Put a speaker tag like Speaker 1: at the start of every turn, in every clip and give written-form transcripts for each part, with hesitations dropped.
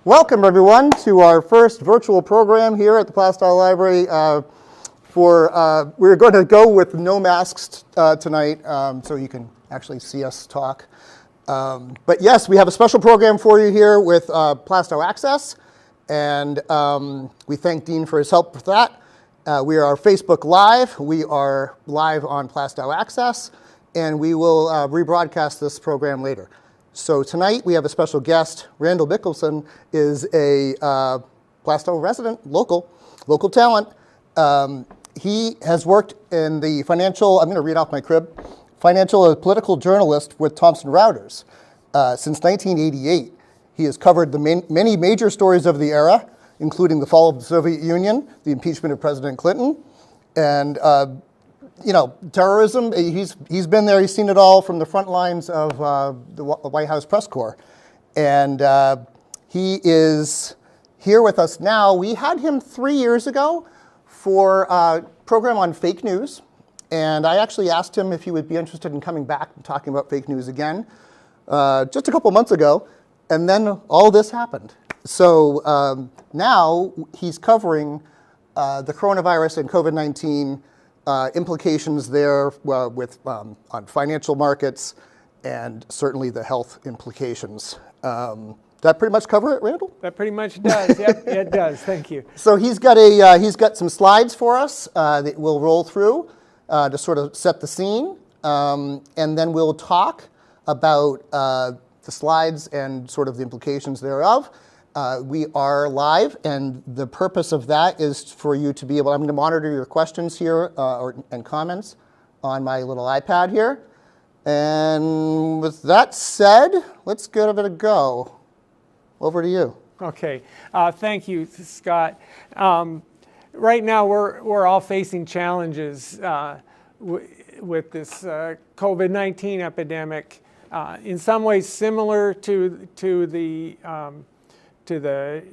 Speaker 1: Welcome, everyone, to our first virtual program here at the Plaistow Library. We're going to go with no masks tonight, so you can actually see us talk. But yes, we have a special program for you here with PlaistowAccess, and we thank Dean for his help with that. We are Facebook Live. We are live on PlaistowAccess, and we will rebroadcast this program later. So tonight we have a special guest. Randall Mikkelsen is a Plaistow resident, local talent. He has worked in the financial, I'm going to read off my crib, financial and political journalist with Thomson Reuters since 1988. He has covered the many major stories of the era, including the fall of the Soviet Union, the impeachment of President Clinton, and terrorism. He's been there. He's seen it all from the front lines of the White House press corps, and he is here with us now. We had him 3 years ago for a program on fake news, and I actually asked him if he would be interested in coming back and talking about fake news again just a couple months ago, and then all this happened. So now he's covering the coronavirus and COVID-19 implications there on financial markets and certainly the health implications. That pretty much cover it, Randall?
Speaker 2: That pretty much does. Yep, it does. Thank you.
Speaker 1: So he's got some slides for us that we'll roll through to sort of set the scene, and then we'll talk about the slides and sort of the implications thereof. We are live, and the purpose of that is for you to be able, I'm going to monitor your questions here and comments on my little iPad here. And with that said, let's give it a go. Over to you.
Speaker 2: Okay. Thank you, Scott. Right now, we're all facing challenges with this COVID-19 epidemic. In some ways, similar to the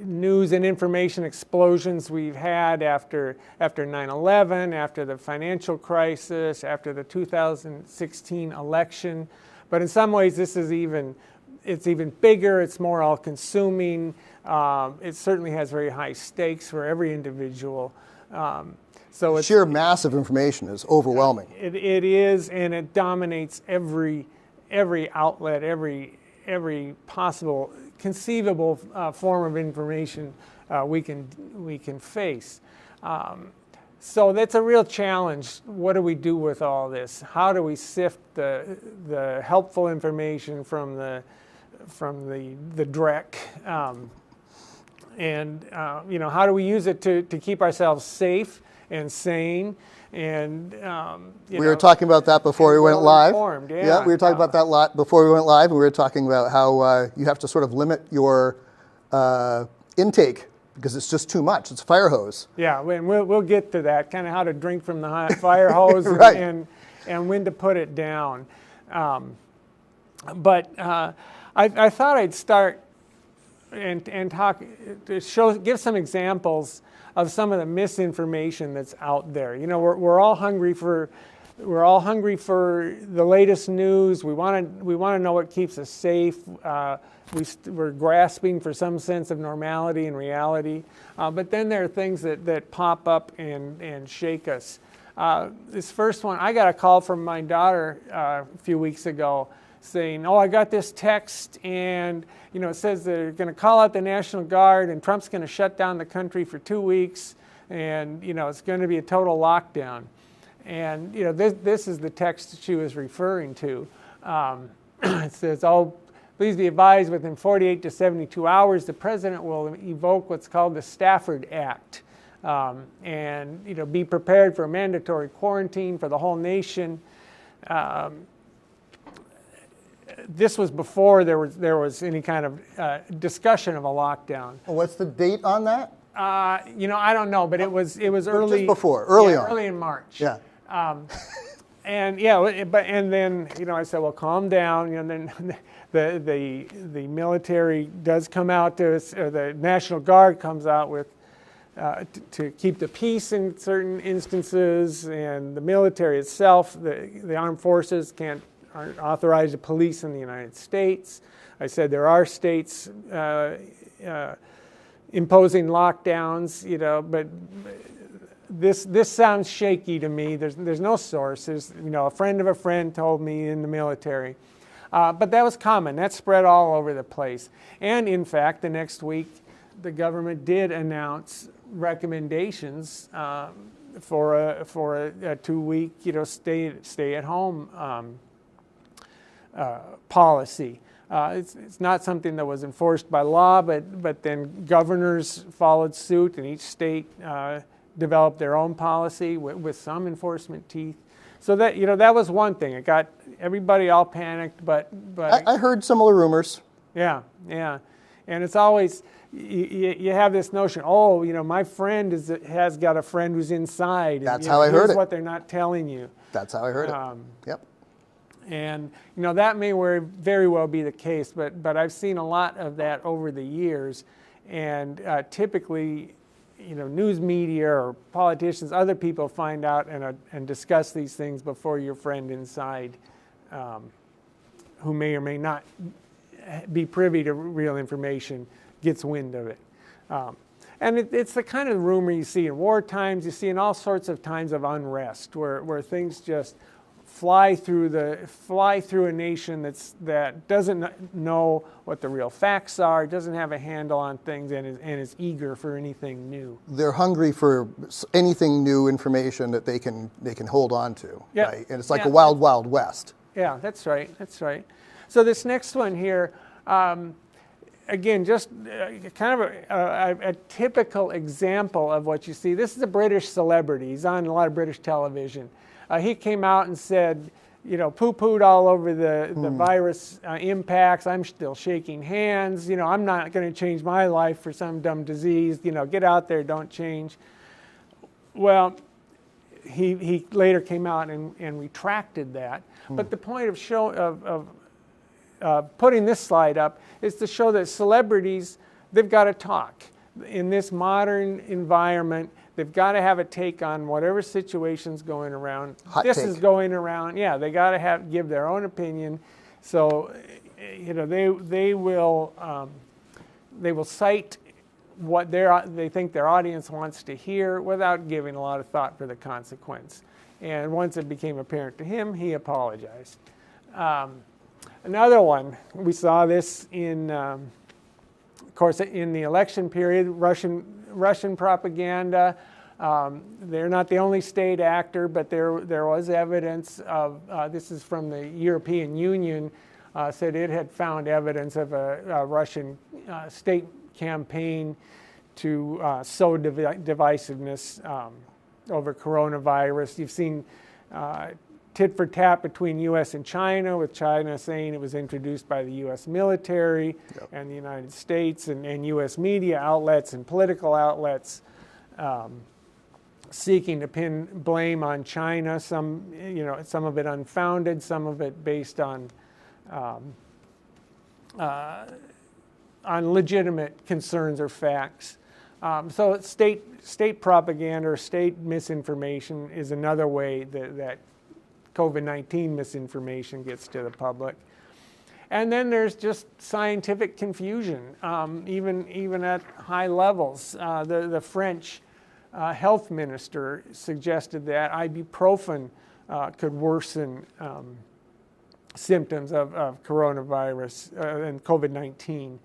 Speaker 2: news and information explosions we've had after 9/11, after the financial crisis, after the 2016 election. But in some ways, it's even bigger. It's more all-consuming. It certainly has very high stakes for every individual. So
Speaker 1: sheer mass of information is overwhelming.
Speaker 2: It is, and it dominates every outlet, every possible conceivable form of information we can face. So that's a real challenge. What do we do with all this? How do we sift the helpful information from the dreck? How do we use it to keep ourselves safe and sane? And
Speaker 1: we were talking about that before we went live.
Speaker 2: Yeah,
Speaker 1: we were talking about that before we went live, and we were talking about how you have to sort of limit your intake because it's just too much. It's a fire hose.
Speaker 2: Yeah, and we'll get to that, kind of how to drink from the fire hose
Speaker 1: right.
Speaker 2: and when to put it down. But I thought I'd start and talk to give some examples of some of the misinformation that's out there. You know, we're all hungry for the latest news. We want to know what keeps us safe. We're grasping for some sense of normality and reality. But then there are things that pop up and shake us. This first one, I got a call from my daughter a few weeks ago saying, "Oh, I got this text, and it says they're going to call out the National Guard, and Trump's going to shut down the country for 2 weeks, and it's going to be a total lockdown." And this is the text she was referring to. It says, "Oh, please be advised, within 48 to 72 hours, the president will evoke what's called the Stafford Act, and be prepared for a mandatory quarantine for the whole nation." This was before there was any kind of discussion of a lockdown.
Speaker 1: What's the date on that?
Speaker 2: I don't know, but it was early.
Speaker 1: Just before, early on.
Speaker 2: Early in March.
Speaker 1: Yeah.
Speaker 2: And then I said, well, calm down. And then the military does come out or the National Guard comes out with to keep the peace in certain instances, and the military itself, the armed forces authorized to police in the United States. I said there are states imposing lockdowns, you know, but this sounds shaky to me. There's no source. There's, you know, a friend of a friend told me in the military. But that was common. That spread all over the place. And in fact, the next week, the government did announce recommendations for a 2-week, you know, stay at home policy. It's not something that was enforced by law, but then governors followed suit, and each state developed their own policy with some enforcement teeth. So that, you know, that was one thing. It got everybody all panicked, but
Speaker 1: I heard similar rumors.
Speaker 2: Yeah, yeah, and it's always you have this notion. Oh, you know, my friend has got a friend who's inside.
Speaker 1: That's
Speaker 2: and,
Speaker 1: how I heard it.
Speaker 2: Here's what they're not telling you.
Speaker 1: That's how I heard it. Yep.
Speaker 2: And you know, that may very well be the case, but I've seen a lot of that over the years, and typically, you know, news media or politicians, other people find out and discuss these things before your friend inside, who may or may not be privy to real information, gets wind of it. And it's the kind of rumor you see in war times, you see in all sorts of times of unrest, where things just fly through a nation that doesn't know what the real facts are, doesn't have a handle on things, and is eager for anything new.
Speaker 1: They're hungry for anything new information that they can hold on to.
Speaker 2: Yep.
Speaker 1: Right? And it's like a wild, wild west.
Speaker 2: Yeah, that's right. That's right. So this next one here, again, just kind of a typical example of what you see. This is a British celebrity. He's on a lot of British television. He came out and said, you know, poo-pooed all over the virus impacts. I'm still shaking hands. You know, I'm not going to change my life for some dumb disease. You know, get out there, don't change. Well, he later came out and retracted that. But the point of putting this slide up is to show that celebrities, they've got to talk. In this modern environment, they've got to have a take on whatever situation's going around. This is going around. Yeah, they got to give their own opinion. So, you know, they will cite what they think their audience wants to hear without giving a lot of thought for the consequence. And once it became apparent to him, he apologized. Another one, we saw this in, of course, in the election period, Russian propaganda. They're not the only state actor, but there was evidence of, this is from the European Union, said it had found evidence of a Russian state campaign to sow divisiveness over coronavirus. You've seen tit for tat between U.S. and China, with China saying it was introduced by the U.S. military and the United States, and U.S. media outlets and political outlets seeking to pin blame on China. Some of it unfounded, some of it based on legitimate concerns or facts. So state propaganda or state misinformation is another way that COVID-19 misinformation gets to the public. And then there's just scientific confusion, even at high levels. The French health minister suggested that ibuprofen could worsen symptoms of coronavirus and COVID-19.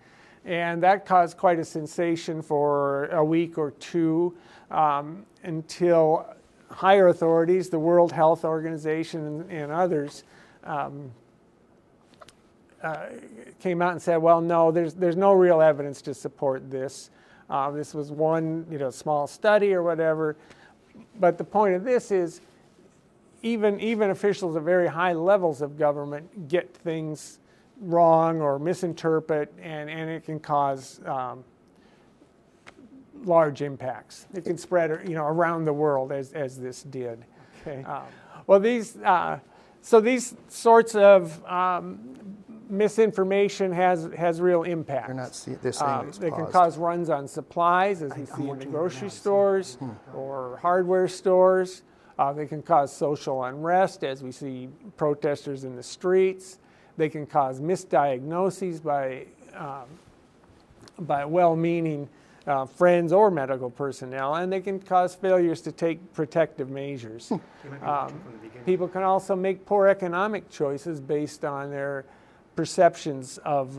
Speaker 2: And that caused quite a sensation for a week or two until higher authorities, the World Health Organization and others, came out and said, well, no, there's no real evidence to support this. This was one, small study or whatever. But the point of this is, even officials at very high levels of government get things wrong or misinterpret, and it can cause large impacts. It can spread, around the world as this did.
Speaker 1: Okay.
Speaker 2: Well, these sorts of misinformation has real impact.
Speaker 1: They're saying it's
Speaker 2: they can
Speaker 1: paused.
Speaker 2: cause runs on supplies, as we see in the grocery stores or hardware stores. They can cause social unrest, as we see protesters in the streets. They can cause misdiagnoses by well-meaning friends or medical personnel, and they can cause failures to take protective measures. People can also make poor economic choices based on their perceptions of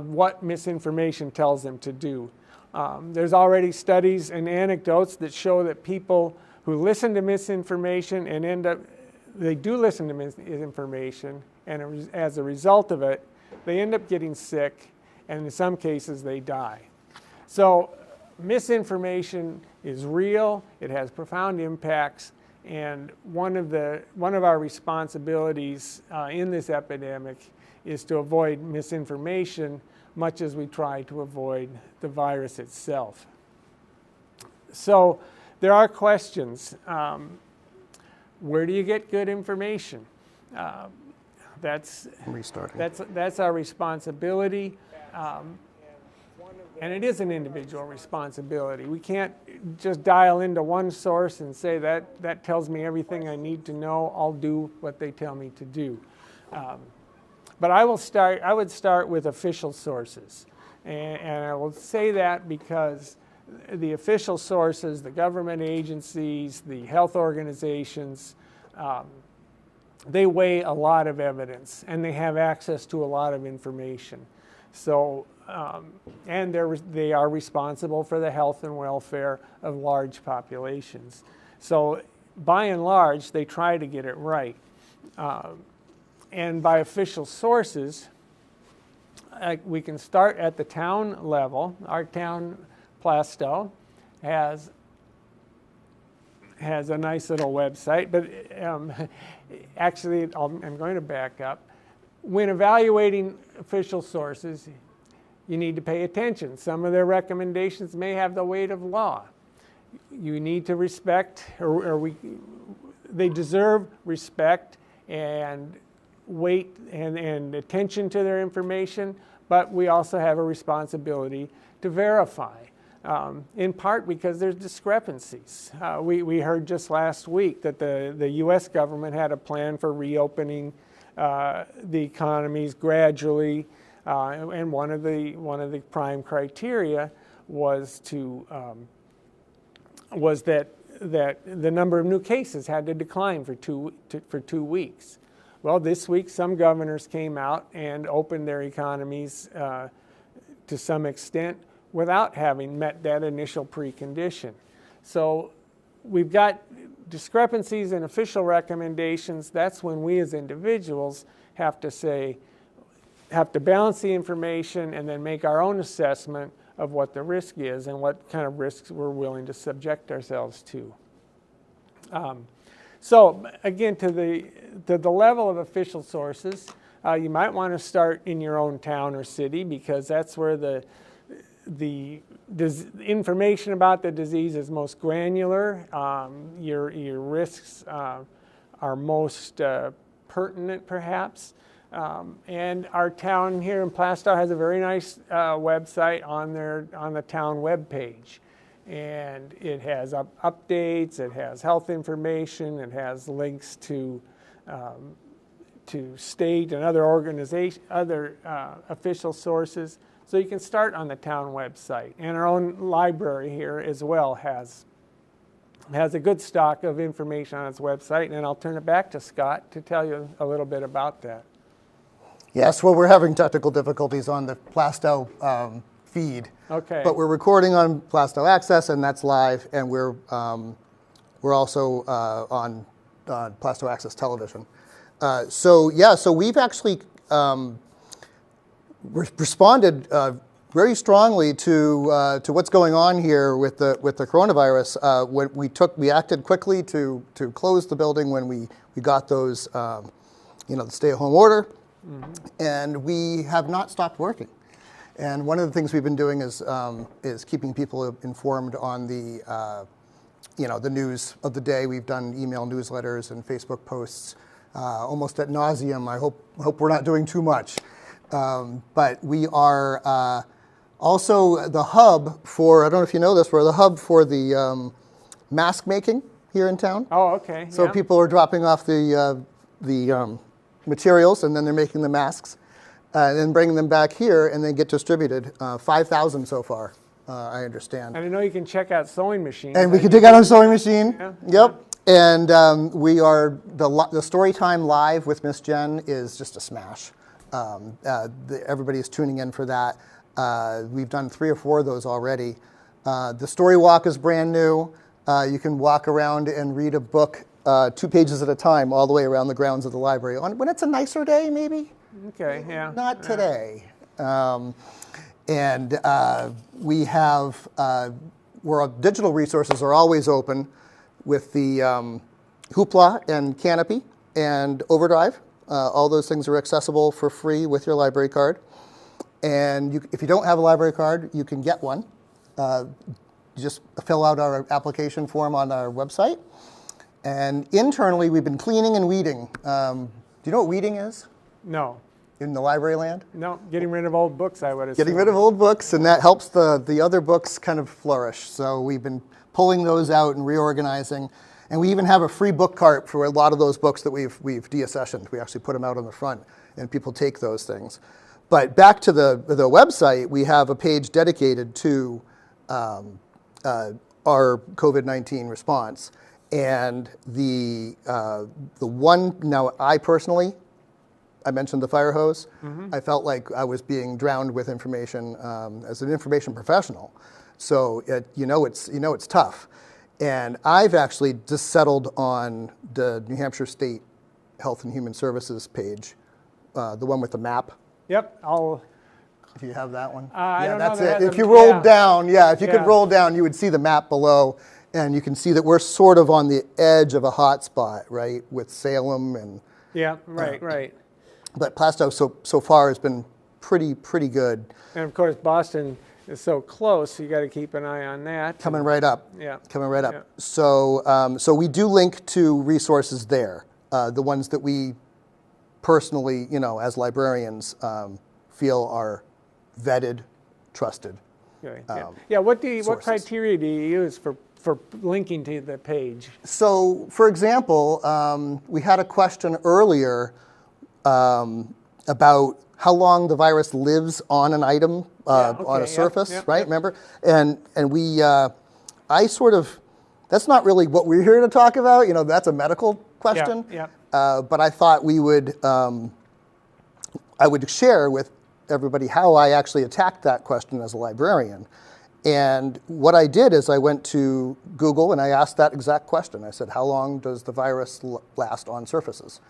Speaker 2: what misinformation tells them to do. There's already studies and anecdotes that show that people who listen to misinformation and they do listen to misinformation, and as a result of it, they end up getting sick, and in some cases they die. So misinformation is real, it has profound impacts, and one of our responsibilities in this epidemic is to avoid misinformation, much as we try to avoid the virus itself. So there are questions. Where do you get good information? That's our responsibility, and it is an individual responsibility. We can't just dial into one source and say that tells me everything I need to know. I'll do what they tell me to do. But I would start with official sources, and I will say that because the official sources, the government agencies, the health organizations, they weigh a lot of evidence, and they have access to a lot of information. So, and they are responsible for the health and welfare of large populations. So, by and large, they try to get it right. And by official sources, we can start at the town level. Our town, Plaistow, has a nice little website, but actually, I'm going to back up. When evaluating official sources, you need to pay attention. Some of their recommendations may have the weight of law. You need to respect, they deserve respect and weight and attention to their information, but we also have a responsibility to verify, in part because there's discrepancies. We heard just last week that the U.S. government had a plan for reopening the economies gradually, and one of the prime criteria was that the number of new cases had to decline for 2 weeks. Well, this week some governors came out and opened their economies to some extent without having met that initial precondition. So we've got discrepancies in official recommendations. That's when we as individuals have to balance the information and then make our own assessment of what the risk is and what kind of risks we're willing to subject ourselves to. So again, to the level of official sources, you might want to start in your own town or city, because that's where the information about the disease is most granular. Your risks are most pertinent, perhaps. And our town here in Plaistow has a very nice website on the town webpage. And it has updates, it has health information, it has links to state and other official sources. So you can start on the town website. And our own library here as well has a good stock of information on its website. And I'll turn it back to Scott to tell you a little bit about that.
Speaker 1: Yes, well, we're having technical difficulties on the Plaistow feed.
Speaker 2: Okay.
Speaker 1: But we're recording on PlaistowAccess, and that's live, and we're also on PlaistowAccess television. So we've actually responded very strongly to what's going on here with the coronavirus. We acted quickly to close the building when we got those the stay-at-home order, and we have not stopped working. And one of the things we've been doing is keeping people informed on the news of the day. We've done email newsletters and Facebook posts almost ad nauseum. I hope we're not doing too much, but we are Also, the hub for, I don't know if you know this, we're the hub for the mask making here in town.
Speaker 2: Oh, okay.
Speaker 1: So
Speaker 2: yeah.
Speaker 1: people are dropping off the materials, and then they're making the masks, and then bringing them back here, and they get distributed. 5,000 so far, I understand.
Speaker 2: And I know you can check out sewing machines.
Speaker 1: And we can dig out our sewing machine.
Speaker 2: Yeah.
Speaker 1: Yep. And we are, the story time live with Miss Jen is just a smash. Everybody is tuning in for that. We've done 3 or 4 of those already. The story walk is brand new. You can walk around and read a book 2 pages at a time all the way around the grounds of the library. When it's a nicer day, maybe?
Speaker 2: Okay, yeah.
Speaker 1: Not today. And we have, where our digital resources are always open with the Hoopla and Canopy and Overdrive. All those things are accessible for free with your library card. And if you don't have a library card, you can get one. Just fill out our application form on our website. And internally, we've been cleaning and weeding. Do you know what weeding is
Speaker 2: No.
Speaker 1: in the library land?
Speaker 2: No, getting rid of old books, I would assume.
Speaker 1: Getting rid of old books, and that helps the other books kind of flourish. So we've been pulling those out and reorganizing. And we even have a free book cart for a lot of those books that we've deaccessioned. We actually put them out on the front, and people take those things. But back to the website, we have a page dedicated to our COVID-19 response. And the one, now I personally, I mentioned the fire hose. Mm-hmm. I felt like I was being drowned with information as an information professional. So it's tough. And I've actually just settled on the New Hampshire State Health and Human Services page, the one with the map.
Speaker 2: Yep,
Speaker 1: If you have that one.
Speaker 2: I don't
Speaker 1: that's
Speaker 2: know
Speaker 1: it.
Speaker 2: that
Speaker 1: If you rolled
Speaker 2: yeah.
Speaker 1: down, if you could roll down, you would see the map below, and you can see that we're sort of on the edge of a hot spot, right, with Salem and.
Speaker 2: Yeah, right.
Speaker 1: But Plaistow so far has been pretty good.
Speaker 2: And of course, Boston is so close, so you got to keep an eye on that.
Speaker 1: Coming right up.
Speaker 2: Yeah.
Speaker 1: Coming right up.
Speaker 2: Yeah.
Speaker 1: So we do link to resources there, the ones that we personally, as librarians, feel are vetted, trusted.
Speaker 2: Okay. What criteria do you use for linking to the page?
Speaker 1: So, for example, we had a question earlier about how long the virus lives on an item, on a surface, right? Remember? And we, that's not really what we're here to talk about. That's a medical question. But I thought I would share with everybody how I actually attacked that question as a librarian. And what I did is I went to Google and I asked that exact question. I said, how long does the virus last on surfaces?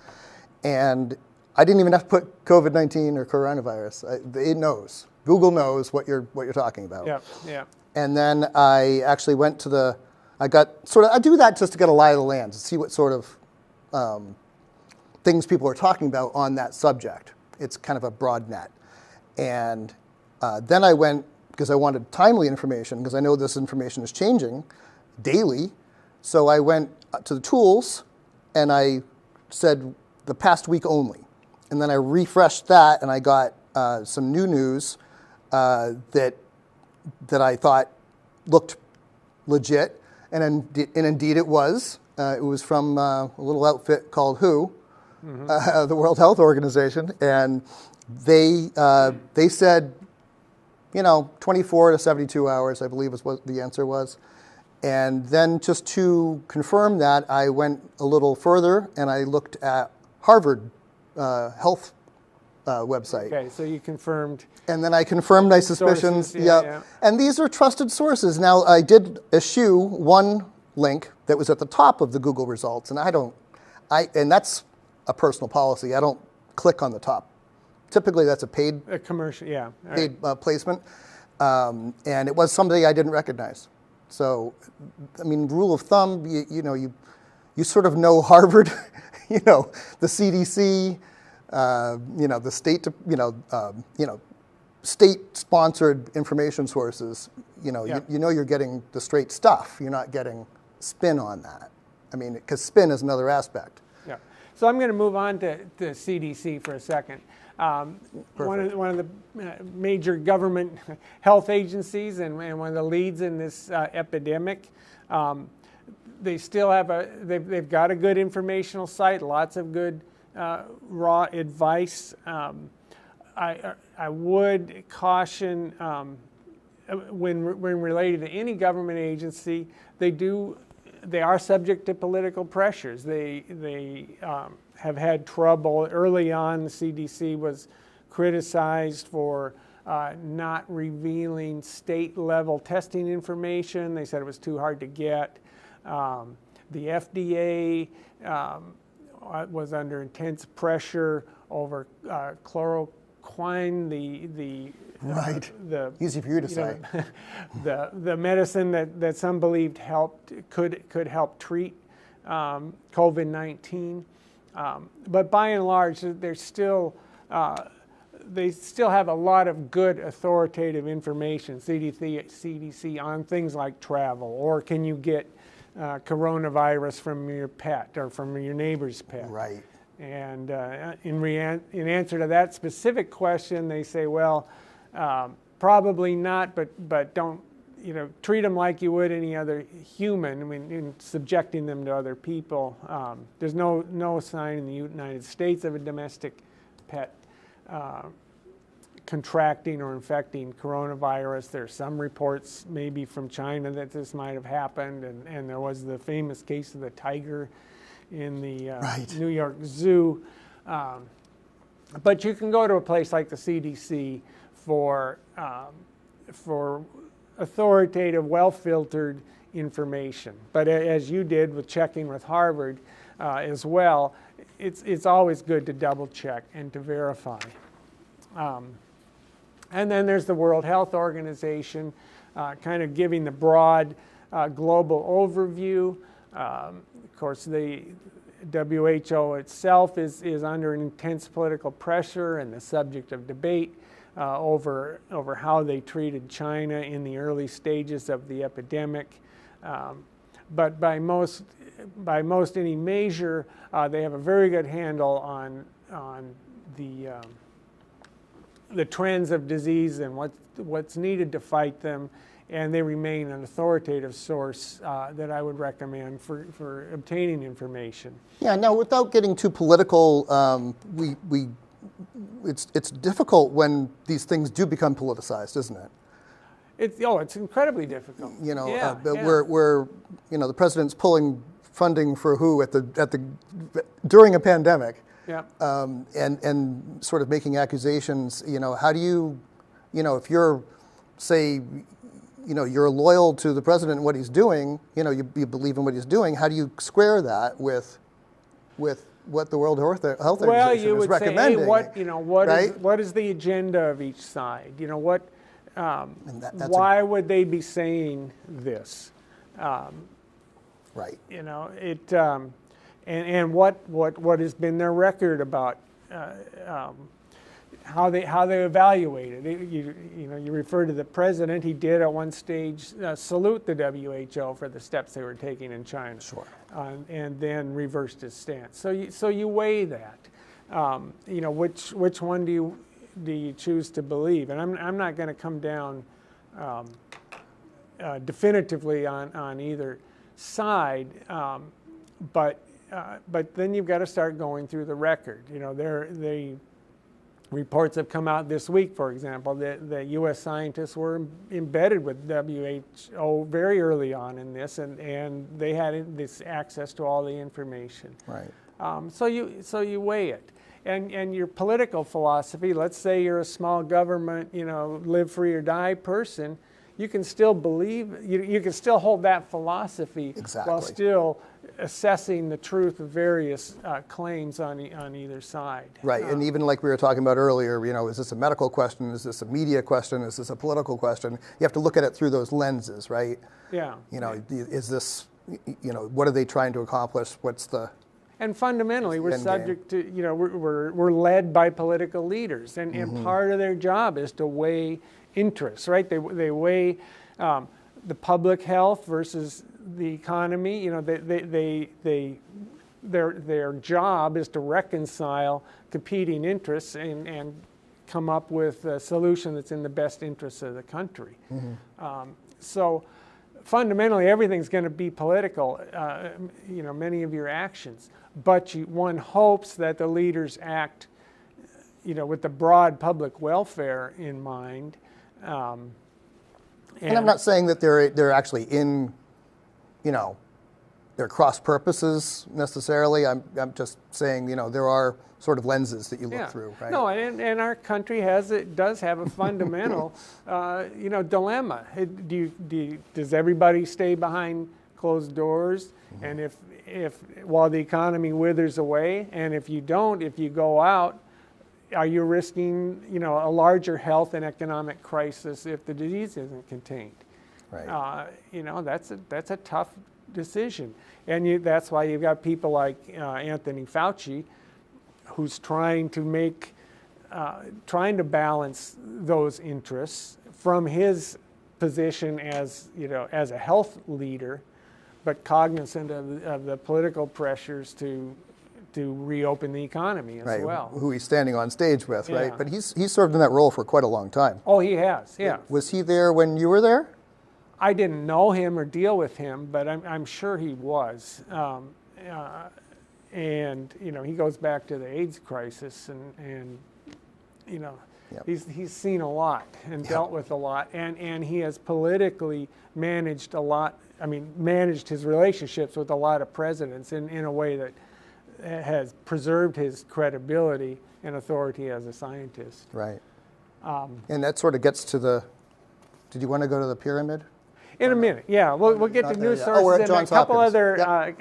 Speaker 1: And I didn't even have to put COVID-19 or coronavirus. It knows. Google knows what you're talking about.
Speaker 2: Yeah.
Speaker 1: And then I actually went to I do that just to get a lie of the land, to see what sort of things people are talking about on that subject. It's kind of a broad net. And then I went, because I wanted timely information, because I know this information is changing daily. So I went to the tools and I said the past week only. And then I refreshed that and I got some new news that I thought looked legit. And indeed it was. It was from a little outfit called WHO, the World Health Organization. And they said, 24 to 72 hours, I believe is what the answer was. And then just to confirm that, I went a little further and I looked at Harvard Health website.
Speaker 2: Okay, so you confirmed.
Speaker 1: And then I confirmed my suspicions.
Speaker 2: Sources, yeah.
Speaker 1: And these are trusted sources. Now, I did eschew one link that was at the top of the Google results, and and that's a personal policy. I don't click on the top. Typically, that's a paid
Speaker 2: commercial,
Speaker 1: paid placement, and it was somebody I didn't recognize. So, rule of thumb, you sort of know Harvard, the CDC, the state, state-sponsored information sources. You're getting the straight stuff. You're not getting spin on that. Because spin is another aspect.
Speaker 2: Yeah. So I'm going to move on to CDC for a second. One of the major government health agencies and one of the leads in this epidemic. They still have they've got a good informational site, lots of good raw advice. I would caution when related to any government agency, they are subject to political pressures. They have had trouble. Early on, the CDC was criticized for not revealing state-level testing information. They said it was too hard to get. The FDA was under intense pressure over chloroquine,
Speaker 1: easy for you to say.
Speaker 2: The medicine that some believed could help treat COVID-19. But by and large, they still have a lot of good authoritative information, CDC, on things like travel, or can you get coronavirus from your pet or from your neighbor's pet.
Speaker 1: Right.
Speaker 2: And in answer to that specific question, they say, well, probably not, but don't, treat them like you would any other human. I mean, in subjecting them to other people. There's no sign in the United States of a domestic pet contracting or infecting coronavirus. There are some reports maybe from China that this might have happened, and there was the famous case of the tiger in the New York Zoo. But you can go to a place like the CDC for authoritative, well-filtered information. But as you did with checking with Harvard as well, it's always good to double check and to verify. And then there's the World Health Organization, kind of giving the broad global overview. Of course, the WHO itself is under an intense political pressure and the subject of debate over how they treated China in the early stages of the epidemic. But by most any measure, they have a very good handle on the trends of disease and what's needed to fight them, and they remain an authoritative source that I would recommend for obtaining information.
Speaker 1: Yeah. Now, without getting too political, it's difficult when these things do become politicized, isn't it?
Speaker 2: It's incredibly difficult.
Speaker 1: Where the president's pulling funding for WHO during a pandemic.
Speaker 2: Yeah.
Speaker 1: And sort of making accusations. How do you, if you're, say, you're loyal to the president and what he's doing, you believe in what he's doing. How do you square that with what the World Health Organization is recommending?
Speaker 2: Well, you would say, what is the agenda of each side? Why would they be saying this?
Speaker 1: Right.
Speaker 2: And what has been their record about how they evaluate it? You refer to the president. He did at one stage salute the WHO for the steps they were taking in China.
Speaker 1: Sure.
Speaker 2: And then reversed his stance. So you weigh that. Which one do you choose to believe? And I'm not going to come down definitively on either side, but then you've got to start going through the record. The reports have come out this week, for example, that the U.S. scientists were embedded with WHO very early on in this, and they had this access to all the information.
Speaker 1: Right.
Speaker 2: So you weigh it, and your political philosophy. Let's say you're a small government, live free or die person. You can still believe. You can still hold that philosophy while still assessing the truth of various claims on either side.
Speaker 1: Right, and even like we were talking about earlier, is this a medical question? Is this a media question? Is this a political question? You have to look at it through those lenses, right?
Speaker 2: Yeah.
Speaker 1: Is this, what are they trying to accomplish? What's the...
Speaker 2: And fundamentally, we're subject to, we're led by political leaders, and part of their job is to weigh interests, right? They weigh the public health versus the economy. They their job is to reconcile competing interests and come up with a solution that's in the best interests of the country. So fundamentally, everything's going to be political, many of your actions. But one hopes that the leaders act, with the broad public welfare in mind.
Speaker 1: And I'm not saying that they're actually in, they're cross purposes necessarily. I'm just saying, there are sort of lenses that you look through, right?
Speaker 2: No, and our country does have a fundamental, dilemma. Does everybody stay behind closed doors? And if while the economy withers away, and if you don't, if you go out, are you risking, a larger health and economic crisis if the disease isn't contained?
Speaker 1: Right.
Speaker 2: That's a tough decision, and that's why you've got people like Anthony Fauci, who's trying to balance those interests from his position as a health leader, but cognizant of the political pressures to reopen the economy as well.
Speaker 1: Who he's standing on stage with,
Speaker 2: Yeah.
Speaker 1: right? But he's served in that role for quite a long time.
Speaker 2: Oh, he has, yeah.
Speaker 1: Was he there when you were there?
Speaker 2: I didn't know him or deal with him, but I'm sure he was. And he goes back to the AIDS crisis, and he's seen a lot and dealt with a lot, and he has politically managed a lot. Managed his relationships with a lot of presidents in a way that has preserved his credibility and authority as a scientist.
Speaker 1: Right. And that sort of gets to the. Did you want to go to the pyramid?
Speaker 2: In a minute, yeah. We'll get to news sources
Speaker 1: we're at
Speaker 2: and
Speaker 1: Johns Hopkins.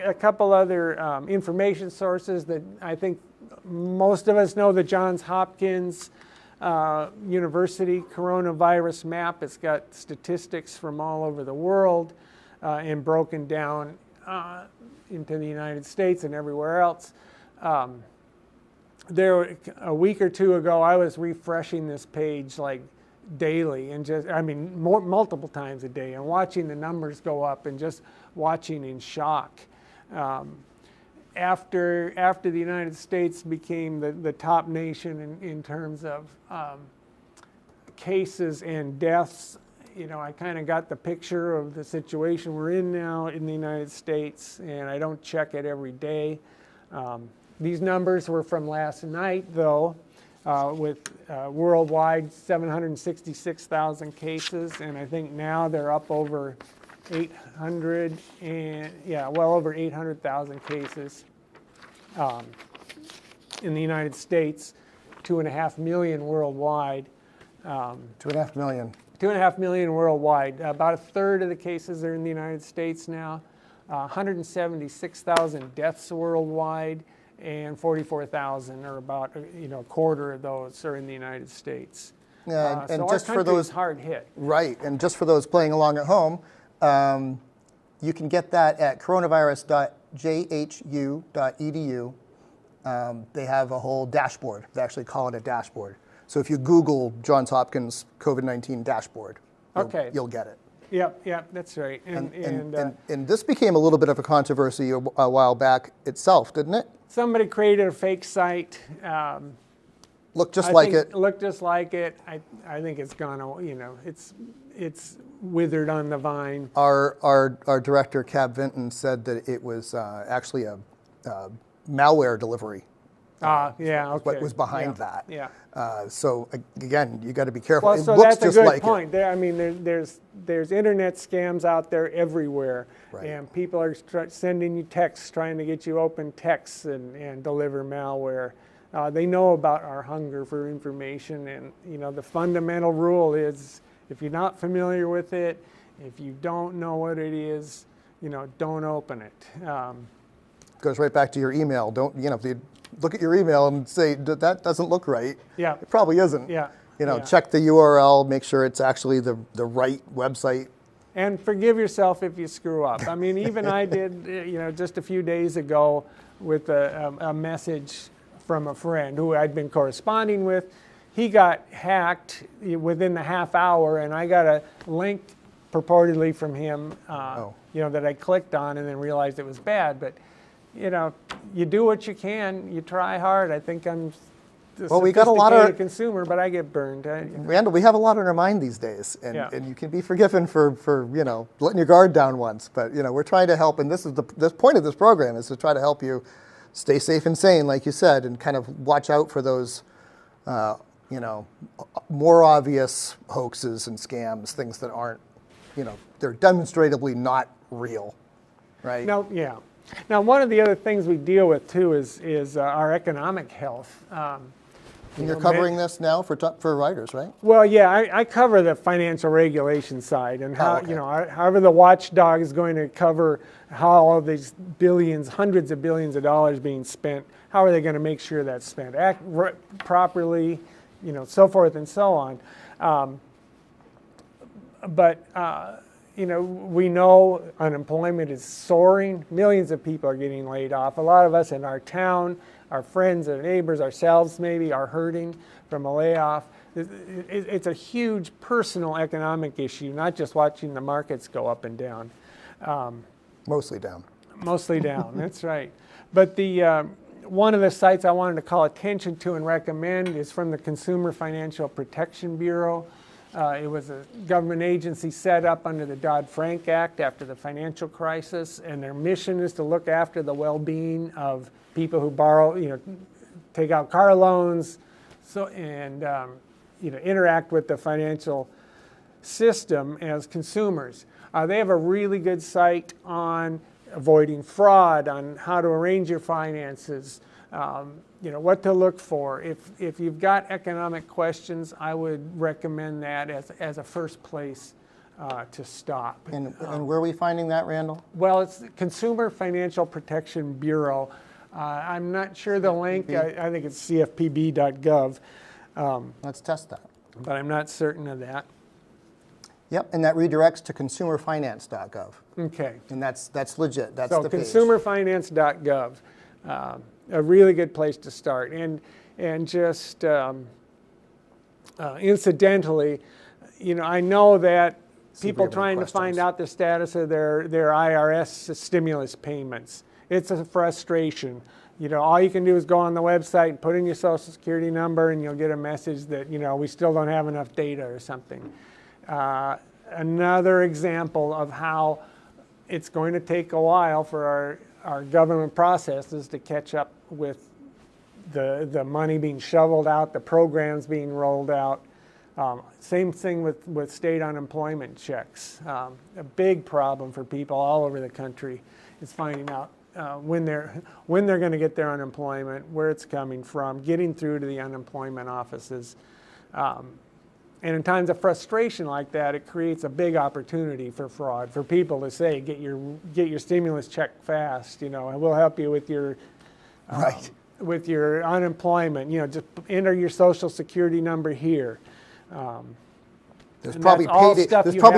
Speaker 2: a couple other information sources that I think most of us know. The Johns Hopkins University coronavirus map. It's got statistics from all over the world and broken down into the United States and everywhere else. There, a week or two ago, I was refreshing this page like daily, and multiple times a day, and watching the numbers go up, and just watching in shock. After the United States became the top nation in terms of cases and deaths, I kind of got the picture of the situation we're in now in the United States, and I don't check it every day. These numbers were from last night, though, with worldwide 766,000 cases, and I think now they're up over 800, well over 800,000 cases in the United States, 2.5 million worldwide.
Speaker 1: 2.5 million.
Speaker 2: 2.5 million worldwide. About a third of the cases are in the United States now. 176,000 deaths worldwide, and 44,000, or about a quarter of those, are in the United States.
Speaker 1: Yeah, and
Speaker 2: so
Speaker 1: just
Speaker 2: our
Speaker 1: for those
Speaker 2: hard hit.
Speaker 1: Right, and just for those playing along at home, you can get that at coronavirus.jhu.edu. They have a whole dashboard. They actually call it a dashboard. So if you Google Johns Hopkins COVID-19 dashboard, you'll get it.
Speaker 2: Yep, that's right.
Speaker 1: And this became a little bit of a controversy a while back itself, didn't it?
Speaker 2: Somebody created a fake site.
Speaker 1: Looked just like it.
Speaker 2: Looked just like it. I think it's gone. It's withered on the vine.
Speaker 1: Our director, Cab Vinton, said that it was actually a malware delivery. What was behind that?
Speaker 2: Yeah.
Speaker 1: So again, you got to be careful.
Speaker 2: Well,
Speaker 1: it
Speaker 2: so
Speaker 1: looks
Speaker 2: that's
Speaker 1: just
Speaker 2: a good
Speaker 1: like
Speaker 2: point. There's internet scams out there everywhere,
Speaker 1: Right.
Speaker 2: and people are sending you texts, trying to get you open texts and deliver malware. They know about our hunger for information, and the fundamental rule is, if you're not familiar with it, if you don't know what it is, don't open it.
Speaker 1: Goes right back to your email. Don't if you look at your email and say that doesn't look right.
Speaker 2: Yeah.
Speaker 1: It probably isn't.
Speaker 2: Yeah.
Speaker 1: Check the URL, make sure it's actually the right website.
Speaker 2: And forgive yourself if you screw up. Even I did, just a few days ago with a message from a friend who I'd been corresponding with. He got hacked within the half hour, and I got a link purportedly from him, that I clicked on and then realized it was bad. But, you do what you can. You try hard. I think I'm a
Speaker 1: Well, we got a lot of
Speaker 2: sophisticated consumer, but I get burned.
Speaker 1: Randall, we have a lot on our mind these days, and,
Speaker 2: Yeah.
Speaker 1: and you can be forgiven for letting your guard down once. But we're trying to help, and this is the point of this program is to try to help you stay safe and sane, like you said, and kind of watch out for those, more obvious hoaxes and scams, things that aren't, they're demonstrably not real, right?
Speaker 2: Now, yeah. Now, one of the other things we deal with too is our economic health.
Speaker 1: And you're covering this now for writers, right?
Speaker 2: Well, yeah, I cover the financial regulation side, and how
Speaker 1: okay.
Speaker 2: however the watchdog is going to cover how all of these billions, hundreds of billions of dollars being spent. How are they going to make sure that's spent properly, so forth and so on. We know unemployment is soaring. Millions of people are getting laid off. A lot of us in our town, our friends, our neighbors, ourselves maybe, are hurting from a layoff. It's a huge personal economic issue, not just watching the markets go up and down.
Speaker 1: Mostly down.
Speaker 2: Mostly down, that's right. But one of the sites I wanted to call attention to and recommend is from the Consumer Financial Protection Bureau. It was a government agency set up under the Dodd-Frank Act after the financial crisis, and their mission is to look after the well-being of people who borrow, take out car loans, interact with the financial system as consumers. They have a really good site on avoiding fraud, on how to arrange your finances, what to look for. If you've got economic questions, I would recommend that as a first place to stop.
Speaker 1: And where are we finding that, Randall?
Speaker 2: Well, it's the Consumer Financial Protection Bureau. I'm not sure the link. I think it's cfpb.gov.
Speaker 1: Let's test that.
Speaker 2: But I'm not certain of that.
Speaker 1: Yep, and that redirects to consumerfinance.gov.
Speaker 2: Okay.
Speaker 1: And that's legit. That's
Speaker 2: so
Speaker 1: the page.
Speaker 2: consumerfinance.gov, a really good place to start. And just incidentally, I know that people trying to find out the status of their IRS stimulus payments. It's a frustration. All you can do is go on the website and put in your social security number, and you'll get a message that, we still don't have enough data or something. Another example of how it's going to take a while for our government processes to catch up with the money being shoveled out, the programs being rolled out. Same thing with state unemployment checks. A big problem for people all over the country is finding out when they're going to get their unemployment, where it's coming from, getting through to the unemployment offices. And in times of frustration like that, it creates a big opportunity for fraud, for people to say, get your stimulus check fast, and we'll help you with your with your unemployment. Just enter your social security number here.
Speaker 1: There's probably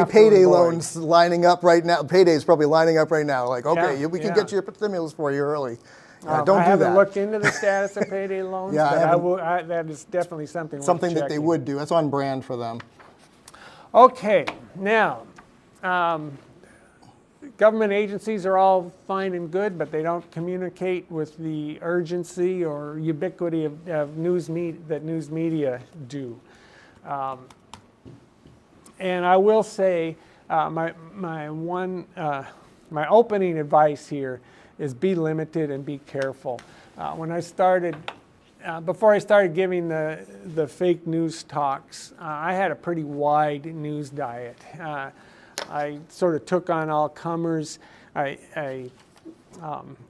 Speaker 1: payday loans lining up right now. Payday's probably lining up right now. Like, okay, we can get your stimulus for you early. Don't do that.
Speaker 2: I haven't looked into the status of payday loans, but that is definitely something
Speaker 1: that they would do. That's on brand for them.
Speaker 2: Okay, now, government agencies are all fine and good, but they don't communicate with the urgency or ubiquity of news media do. And I will say, my opening advice here is be limited and be careful. When I started, before I started giving the fake news talks, I had a pretty wide news diet. I sort of took on all comers. I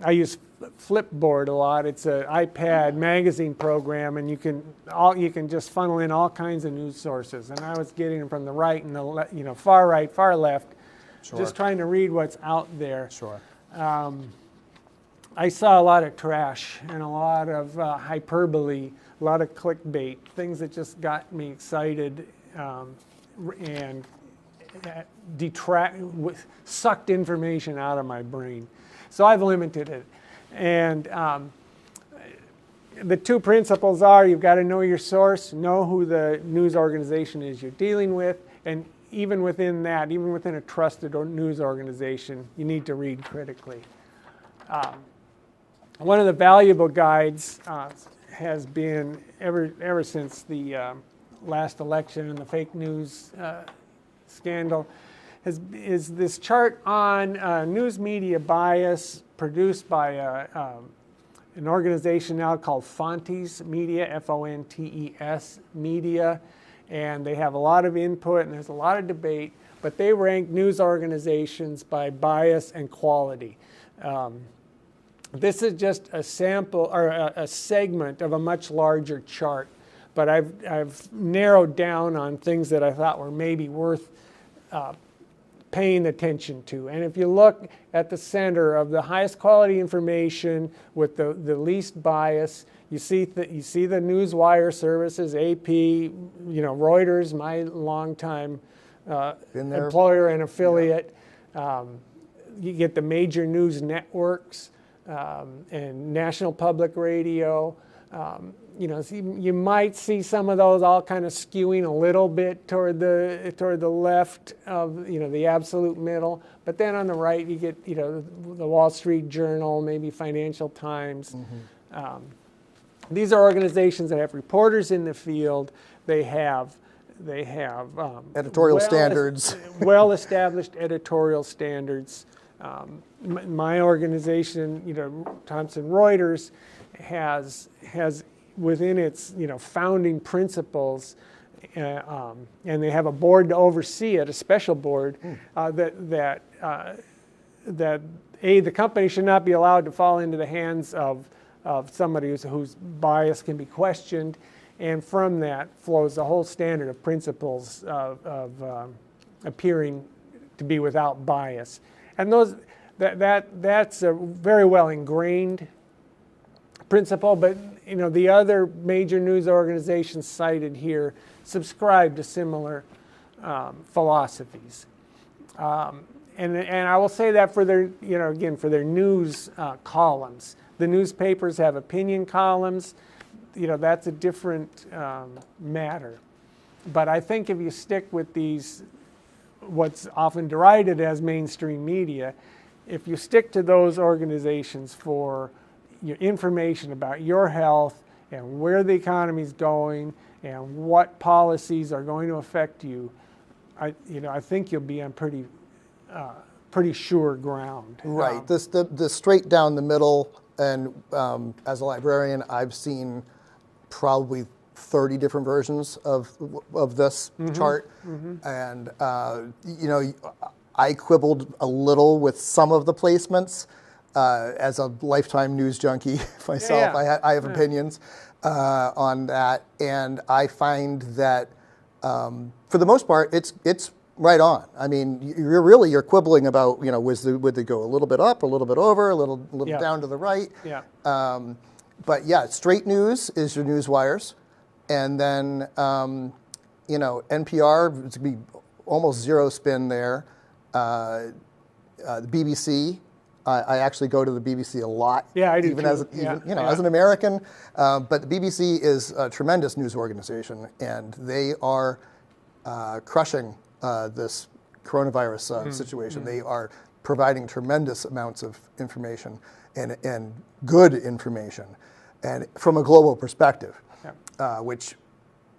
Speaker 2: use Flipboard a lot. It's an iPad magazine program, and you can just funnel in all kinds of news sources. And I was getting them from the right and the far right, far left, just trying to read what's out there.
Speaker 1: Sure.
Speaker 2: I saw a lot of trash and a lot of hyperbole, a lot of clickbait, things that just got me excited and sucked information out of my brain. So I've limited it. And the two principles are you've got to know your source, know who the news organization is you're dealing with, and even within that, even within a trusted news organization, you need to read critically. one of the valuable guides has been, ever since the last election and the fake news scandal, is this chart on news media bias produced by an organization now called Fontes Media, Fontes Media, and they have a lot of input and there's a lot of debate, but they rank news organizations by bias and quality. This is just a sample or a segment of a much larger chart, but I've narrowed down on things that I thought were maybe worth paying attention to. And if you look at the center of the highest quality information with the least bias, you see the news wire services, AP, Reuters, my longtime employer and affiliate. Yeah. You get the major news networks and National Public Radio. You might see some of those all kind of skewing a little bit toward the left of the absolute middle, but then on the right you get the Wall Street Journal, maybe Financial Times. Mm-hmm. These are organizations that have reporters in the field. They have
Speaker 1: editorial standards,
Speaker 2: well-established editorial standards. My organization, Thomson Reuters, has within its founding principles, and they have a board to oversee it, a special board, that the company should not be allowed to fall into the hands of somebody whose bias can be questioned, and from that flows the whole standard of principles of appearing to be without bias, and that's a very well ingrained principle, but the other major news organizations cited here subscribe to similar philosophies, and I will say that for their for their news columns. The newspapers have opinion columns. That's a different matter, but I think if you stick with these, what's often derided as mainstream media, if you stick to those organizations for your information about your health and where the economy is going and what policies are going to affect you, I think you'll be on pretty sure ground.
Speaker 1: Right. The straight down the middle, and as a librarian, I've seen probably 30 different versions of this chart, and I quibbled a little with some of the placements. As a lifetime news junkie myself, I have opinions on that, and I find that for the most part, it's right on. I mean, you're quibbling about would they go a little bit up, a little bit over, a little down to the right. Yeah. But yeah, straight news is your news wires, and then NPR, it's gonna be almost zero spin there. The BBC. I actually go to the BBC a lot. Yeah, I do even too. As an American. But the BBC is a tremendous news organization, and they are crushing this coronavirus situation. They are providing tremendous amounts of information and good information, and from a global perspective, which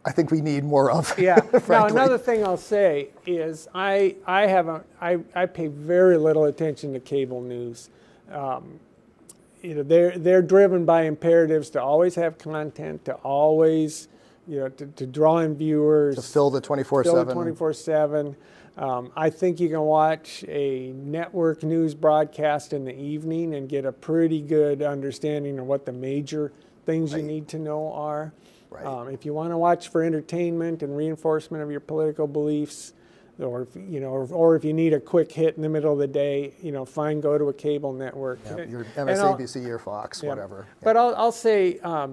Speaker 1: I think we need more of. Yeah.
Speaker 2: Now, another thing I'll say is I pay very little attention to cable news. They're driven by imperatives to always have content, to always to draw in viewers,
Speaker 1: to fill the 24/7.
Speaker 2: I think you can watch a network news broadcast in the evening and get a pretty good understanding of what the major things you need to know are. Right. If you want to watch for entertainment and reinforcement of your political beliefs, or if you need a quick hit in the middle of the day, go to a cable network.
Speaker 1: Yeah, your MSNBC, your Fox, whatever. Yeah.
Speaker 2: But I'll say a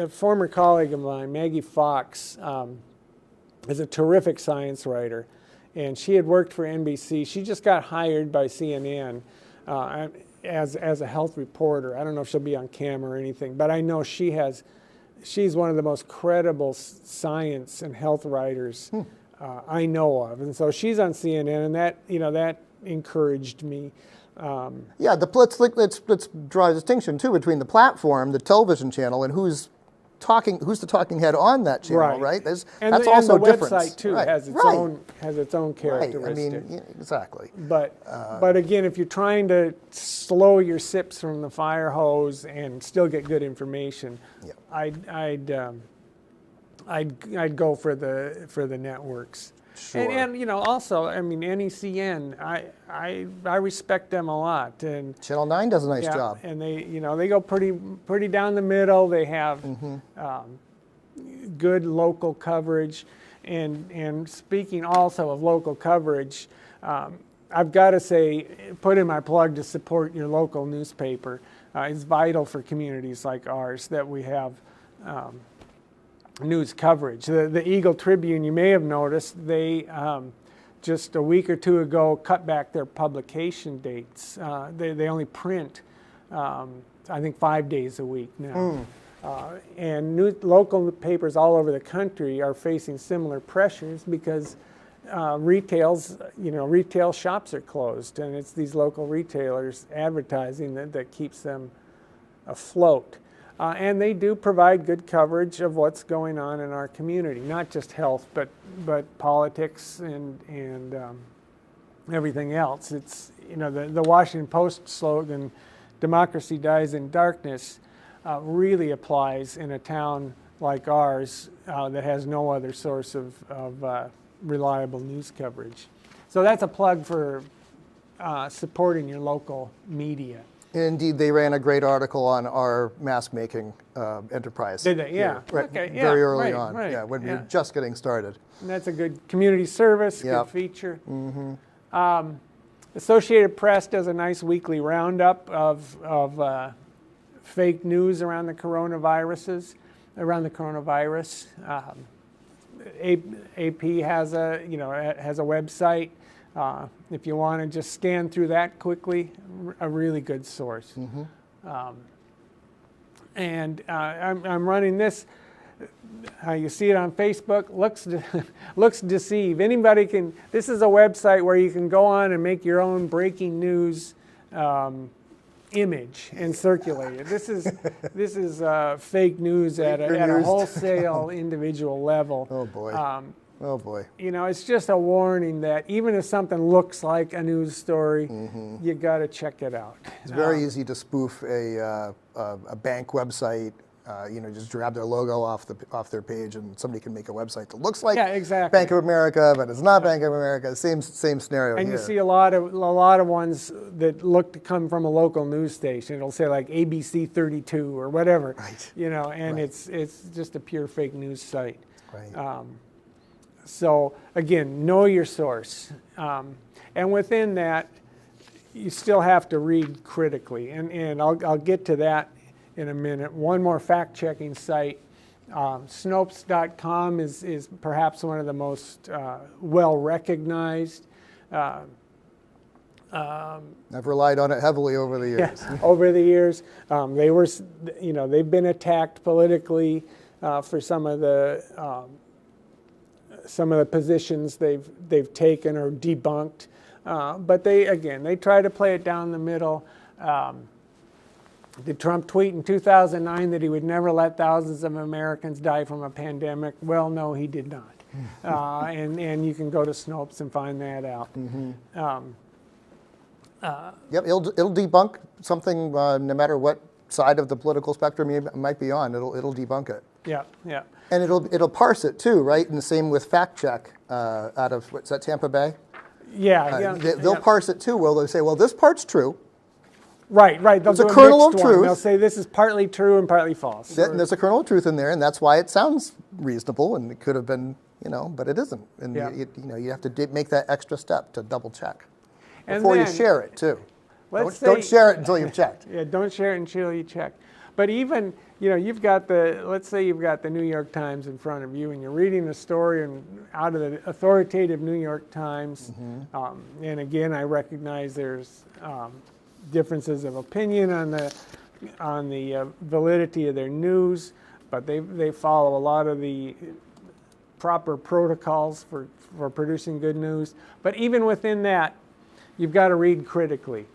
Speaker 2: former colleague of mine, Maggie Fox, is a terrific science writer, and she had worked for NBC. She just got hired by CNN as a health reporter. I don't know if she'll be on camera or anything, but I know she's one of the most credible science and health writers I know of, and so she's on CNN, and that encouraged me.
Speaker 1: Yeah, let's draw a distinction too between the platform, the television channel, and who's the talking head on that channel, right?
Speaker 2: And
Speaker 1: that's
Speaker 2: the,
Speaker 1: also
Speaker 2: and the
Speaker 1: different.
Speaker 2: website too
Speaker 1: Right.
Speaker 2: has its
Speaker 1: Right.
Speaker 2: own characteristics.
Speaker 1: Right. I mean, yeah, exactly.
Speaker 2: But again, if you're trying to slow your sips from the fire hose and still get good information,
Speaker 1: Yeah.
Speaker 2: I'd go for the networks.
Speaker 1: Sure.
Speaker 2: And also, I mean, NECN, I respect them a lot. And
Speaker 1: Channel 9 does a nice job.
Speaker 2: And they go pretty down the middle. They have good local coverage. And speaking also of local coverage, I've got to say, put in my plug to support your local newspaper. It's vital for communities like ours that we have news coverage. The Eagle Tribune, you may have noticed, they just a week or two ago cut back their publication dates. They only print, I think, 5 days a week now. And local papers all over the country are facing similar pressures because retail shops are closed, and it's these local retailers advertising that keeps them afloat. And they do provide good coverage of what's going on in our community, not just health, but politics and everything else. It's the Washington Post slogan, "Democracy dies in darkness," really applies in a town like ours that has no other source of reliable news coverage. So that's a plug for supporting your local media.
Speaker 1: Indeed, they ran a great article on our mask making enterprise.
Speaker 2: Did they? Yeah.
Speaker 1: Right,
Speaker 2: Okay. Yeah.
Speaker 1: very early
Speaker 2: right,
Speaker 1: on.
Speaker 2: Right.
Speaker 1: Yeah, when we were just getting started.
Speaker 2: And that's a good community service,
Speaker 1: Yep.
Speaker 2: good feature. Associated Press does a nice weekly roundup of fake news around the coronavirus. AP has a website. If you want to just scan through that quickly, a really good source. And I'm running this. You see it on Facebook. Looks deceive. Anybody can. This is a website where you can go on and make your own breaking news image and circulate it. This is fake news at a wholesale individual level.
Speaker 1: Oh boy. Oh boy.
Speaker 2: It's just a warning that even if something looks like a news story, you got to check it out.
Speaker 1: It's very easy to spoof a bank website. Just grab their logo off their page, and somebody can make a website that looks like Bank of America, but it's not Bank of America. Same scenario
Speaker 2: and
Speaker 1: here.
Speaker 2: You see a lot of ones that look to come from a local news station. It'll say like ABC 32 or whatever.
Speaker 1: Right.
Speaker 2: And it's just a pure fake news site.
Speaker 1: Right.
Speaker 2: So again, know your source, and within that, you still have to read critically. And I'll get to that in a minute. One more fact-checking site, Snopes.com is perhaps one of the most well-recognized.
Speaker 1: I've relied on it heavily over the years.
Speaker 2: Yeah, over the years, they've been attacked politically for some of the positions they've taken or debunked, but they try to play it down the middle. Did Trump tweet in 2009 that he would never let thousands of Americans die from a pandemic? Well, no, he did not. And you can go to Snopes and find that out.
Speaker 1: Yep, it'll debunk something no matter what side of the political spectrum you might be on. It'll debunk it.
Speaker 2: Yeah, yeah.
Speaker 1: And it'll parse it too, right? And the same with fact check out of what's that, Tampa Bay?
Speaker 2: Yeah,
Speaker 1: They'll parse it too. Well, they'll say, well, this part's true.
Speaker 2: Right. They'll
Speaker 1: There's a
Speaker 2: do
Speaker 1: kernel of
Speaker 2: mixed one.
Speaker 1: truth.
Speaker 2: They'll say this is partly true and partly false.
Speaker 1: There's a kernel of truth in there, and that's why it sounds reasonable, and it could have been, but it isn't. And you have to make that extra step to double check before you share it too. Don't share it until you've checked.
Speaker 2: Yeah, don't share it until you check. But even, let's say you've got the New York Times in front of you, and you're reading a story out of the authoritative New York Times. And again, I recognize there's differences of opinion on the validity of their news, but they follow a lot of the proper protocols for producing good news. But even within that, you've got to read critically.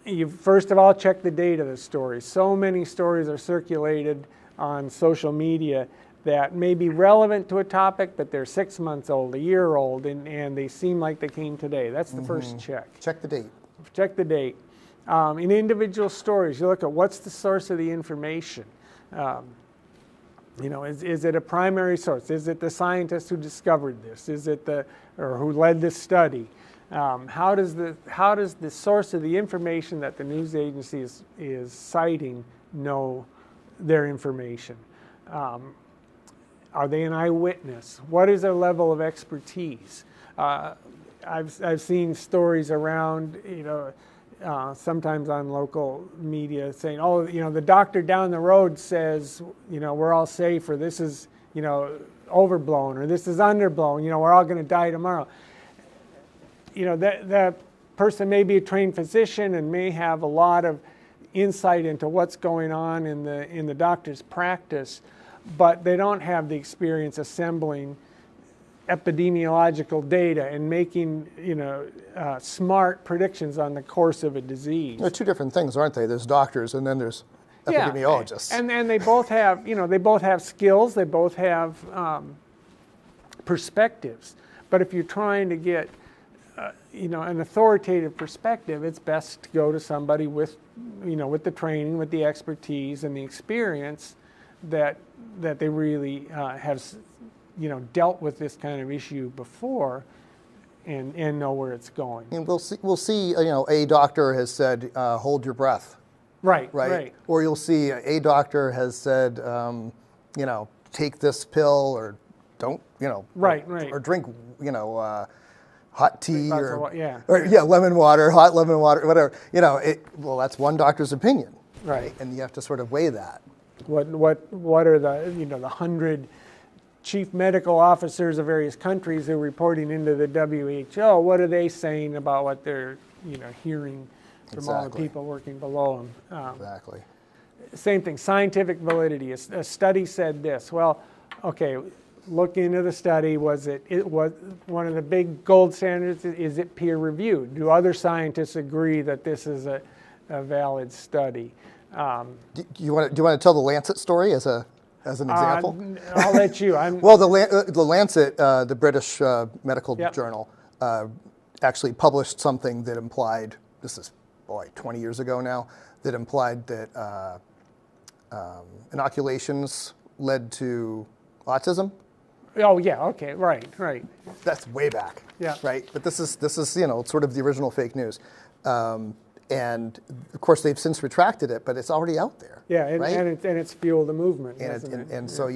Speaker 2: You first of all check the date of the story. So many stories are circulated on social media that may be relevant to a topic, but they're 6 months old, a year old, and they seem like they came today. That's the first check.
Speaker 1: Check the date.
Speaker 2: Check the date. In individual stories, you look at what's the source of the information. Is it a primary source? Is it the scientist who discovered this? Is it or who led this study? How does the source of the information that the news agency is citing know their information? Are they an eyewitness? What is their level of expertise? I've seen stories around, sometimes on local media saying, oh, the doctor down the road says, we're all safe, or this is, overblown, or this is underblown, we're all going to die tomorrow. That person may be a trained physician and may have a lot of insight into what's going on in the doctor's practice, but they don't have the experience assembling epidemiological data and making smart predictions on the course of a disease.
Speaker 1: They're two different things, aren't they? There's doctors and then there's epidemiologists.
Speaker 2: Yeah, and they both have skills. They both have perspectives. But if you're trying to get an authoritative perspective, it's best to go to somebody with the training, with the expertise and the experience that they really have dealt with this kind of issue before and know where it's going.
Speaker 1: And we'll see a doctor has said, hold your breath.
Speaker 2: Right.
Speaker 1: Or you'll see a doctor has said, take this pill, or don't, or drink, hot tea or lemon water, hot lemon water, whatever. That's one doctor's opinion.
Speaker 2: Right.
Speaker 1: And you have to sort of weigh that.
Speaker 2: What are the 100 chief medical officers of various countries who are reporting into the WHO? What are they saying about what they're hearing from all the people working below them?
Speaker 1: Exactly.
Speaker 2: Same thing, scientific validity. A study said this. Well, okay, look into the study. Was one of the big gold standards? Is it peer reviewed? Do other scientists agree that this is a valid study?
Speaker 1: Do you want to tell the Lancet story as an example?
Speaker 2: I'll let you.
Speaker 1: Well, the Lancet, the British medical journal, actually published something that implied, this is 20 years ago now, that implied that inoculations led to autism.
Speaker 2: Oh yeah, okay, right.
Speaker 1: That's way back.
Speaker 2: Yeah.
Speaker 1: Right, but this is sort of the original fake news. And of course, they've since retracted it, but it's already out there.
Speaker 2: Yeah, and it's fueled the movement.
Speaker 1: And so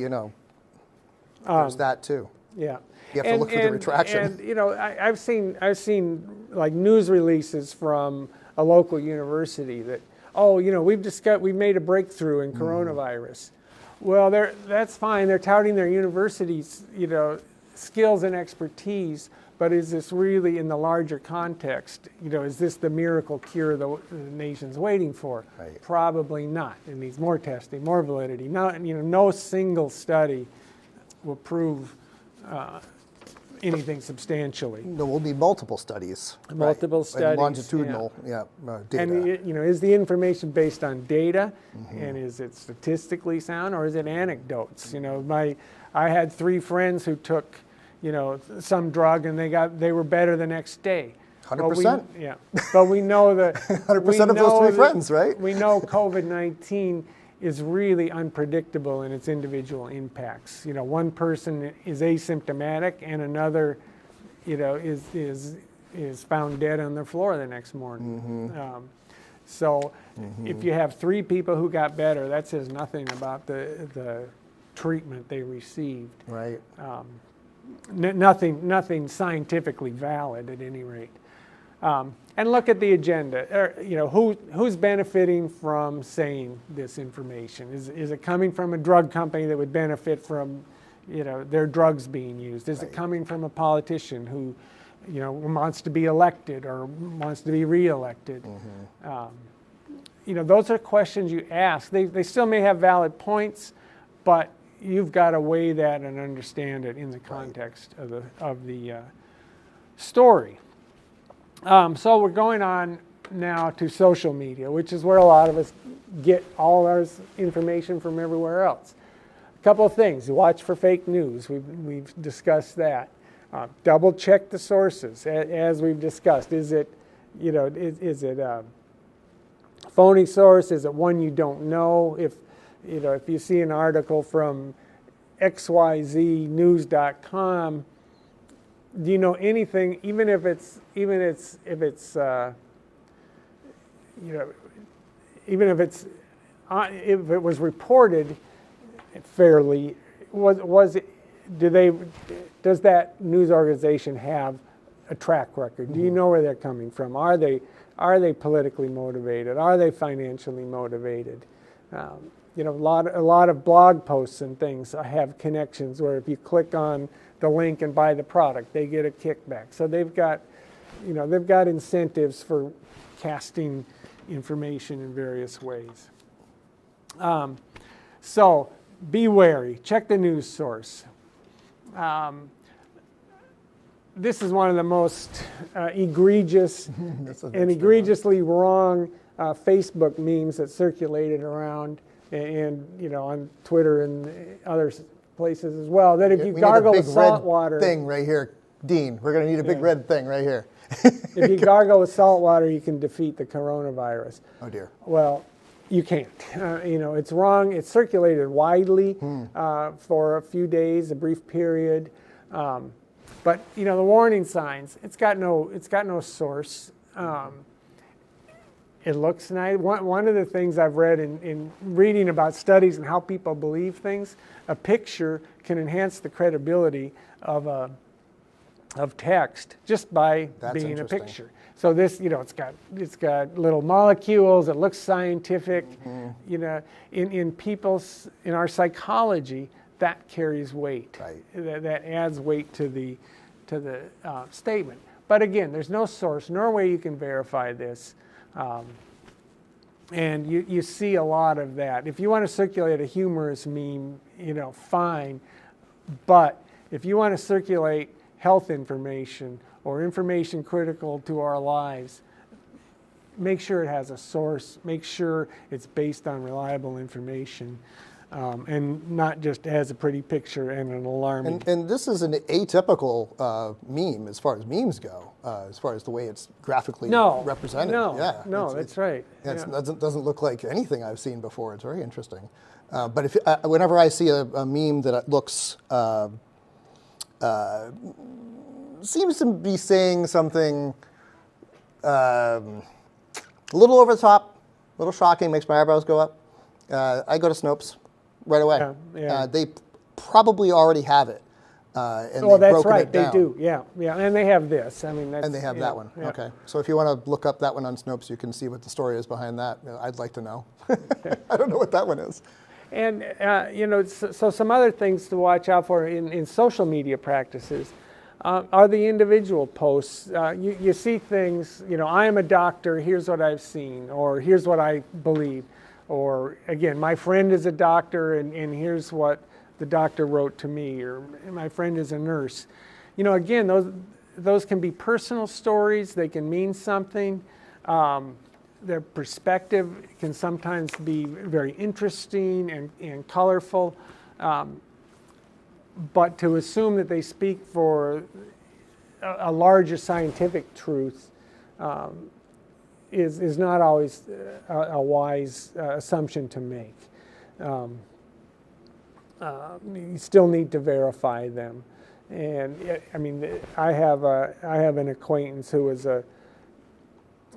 Speaker 1: there's that too.
Speaker 2: Yeah,
Speaker 1: you have to look for the retraction.
Speaker 2: And I've seen like news releases from a local university that we've made a breakthrough in coronavirus. Well, that's fine. They're touting their university's skills and expertise. But is this really, in the larger context, is this the miracle cure the nation's waiting for?
Speaker 1: Right.
Speaker 2: Probably not. It needs more testing, more validity. No single study will prove anything substantially.
Speaker 1: There will be multiple studies.
Speaker 2: Multiple studies.
Speaker 1: And longitudinal data.
Speaker 2: And is the information based on data, and is it statistically sound, or is it anecdotes? I had 3 friends who took some drug, and they were better the next day.
Speaker 1: 100%.
Speaker 2: But we know that
Speaker 1: 100% of those 3 friends, right?
Speaker 2: We know COVID-19 is really unpredictable in its individual impacts. One person is asymptomatic, and another, is found dead on the floor the next morning. So if you have 3 people who got better, that says nothing about the treatment they received.
Speaker 1: Right.
Speaker 2: Nothing scientifically valid at any rate. And look at the agenda. Who's benefiting from saying this information? Is it coming from a drug company that would benefit from their drugs being used? Is it coming from a politician who wants to be elected or wants to be reelected? Those are questions you ask. They still may have valid points, but you've got to weigh that and understand it in the context of the story. So we're going on now to social media, which is where a lot of us get all our information from everywhere else. A couple of things. Watch for fake news. We've discussed that. Double check the sources, as we've discussed. Is it, is it a phony source? Is it one you don't know? If you see an article from xyznews.com, do you know anything? Even if it was reported fairly, does that news organization have a track record? Do you know where they're coming from? Are they politically motivated? Are they financially motivated? A lot of blog posts and things have connections where if you click on the link and buy the product, they get a kickback. So they've got incentives for casting information in various ways. So be wary. Check the news source. This is one of the most egregious and egregiously wrong Facebook memes that circulated around, and on Twitter and other places as well. That if you gargle with salt water,
Speaker 1: thing right here, Dean, we're going to need a big red thing right here.
Speaker 2: If you gargle with salt water, you can defeat the coronavirus.
Speaker 1: Oh dear.
Speaker 2: Well, you can't. It's wrong. It's circulated widely for a few days, a brief period. But the warning signs. It's got no source. It looks nice. One of the things I've read in reading about studies and how people believe things, a picture can enhance the credibility of text just by being a picture. So this, it's got little molecules. It looks scientific. In our psychology, that carries weight.
Speaker 1: Right.
Speaker 2: That adds weight to the statement. But again, there's no source, nor way you can verify this. And you see a lot of that. If you want to circulate a humorous meme, fine. But if you want to circulate health information or information critical to our lives, make sure it has a source. Make sure it's based on reliable information. And not just has a pretty picture and an alarming.
Speaker 1: And this is an atypical meme as far as memes go, as far as the way it's graphically represented.
Speaker 2: That's right.
Speaker 1: It doesn't look like anything I've seen before. It's very interesting. But whenever I see a meme that looks seems to be saying something a little over the top, a little shocking, makes my eyebrows go up, I go to Snopes right away. They probably already have it. And
Speaker 2: that's right. They do. Yeah. And they have this.
Speaker 1: And they have that one. Yeah. Okay. So if you want to look up that one on Snopes, you can see what the story is behind that. I'd like to know. I don't know what that one is.
Speaker 2: And so some other things to watch out for in social media practices are the individual posts. You see things. I am a doctor. Here's what I've seen, or here's what I believe. Or again, my friend is a doctor, and here's what the doctor wrote to me, or my friend is a nurse. Again, those can be personal stories. They can mean something. Their perspective can sometimes be very interesting and colorful. But to assume that they speak for a larger scientific truth is not always a wise assumption to make. You still need to verify them. And I have an acquaintance who is a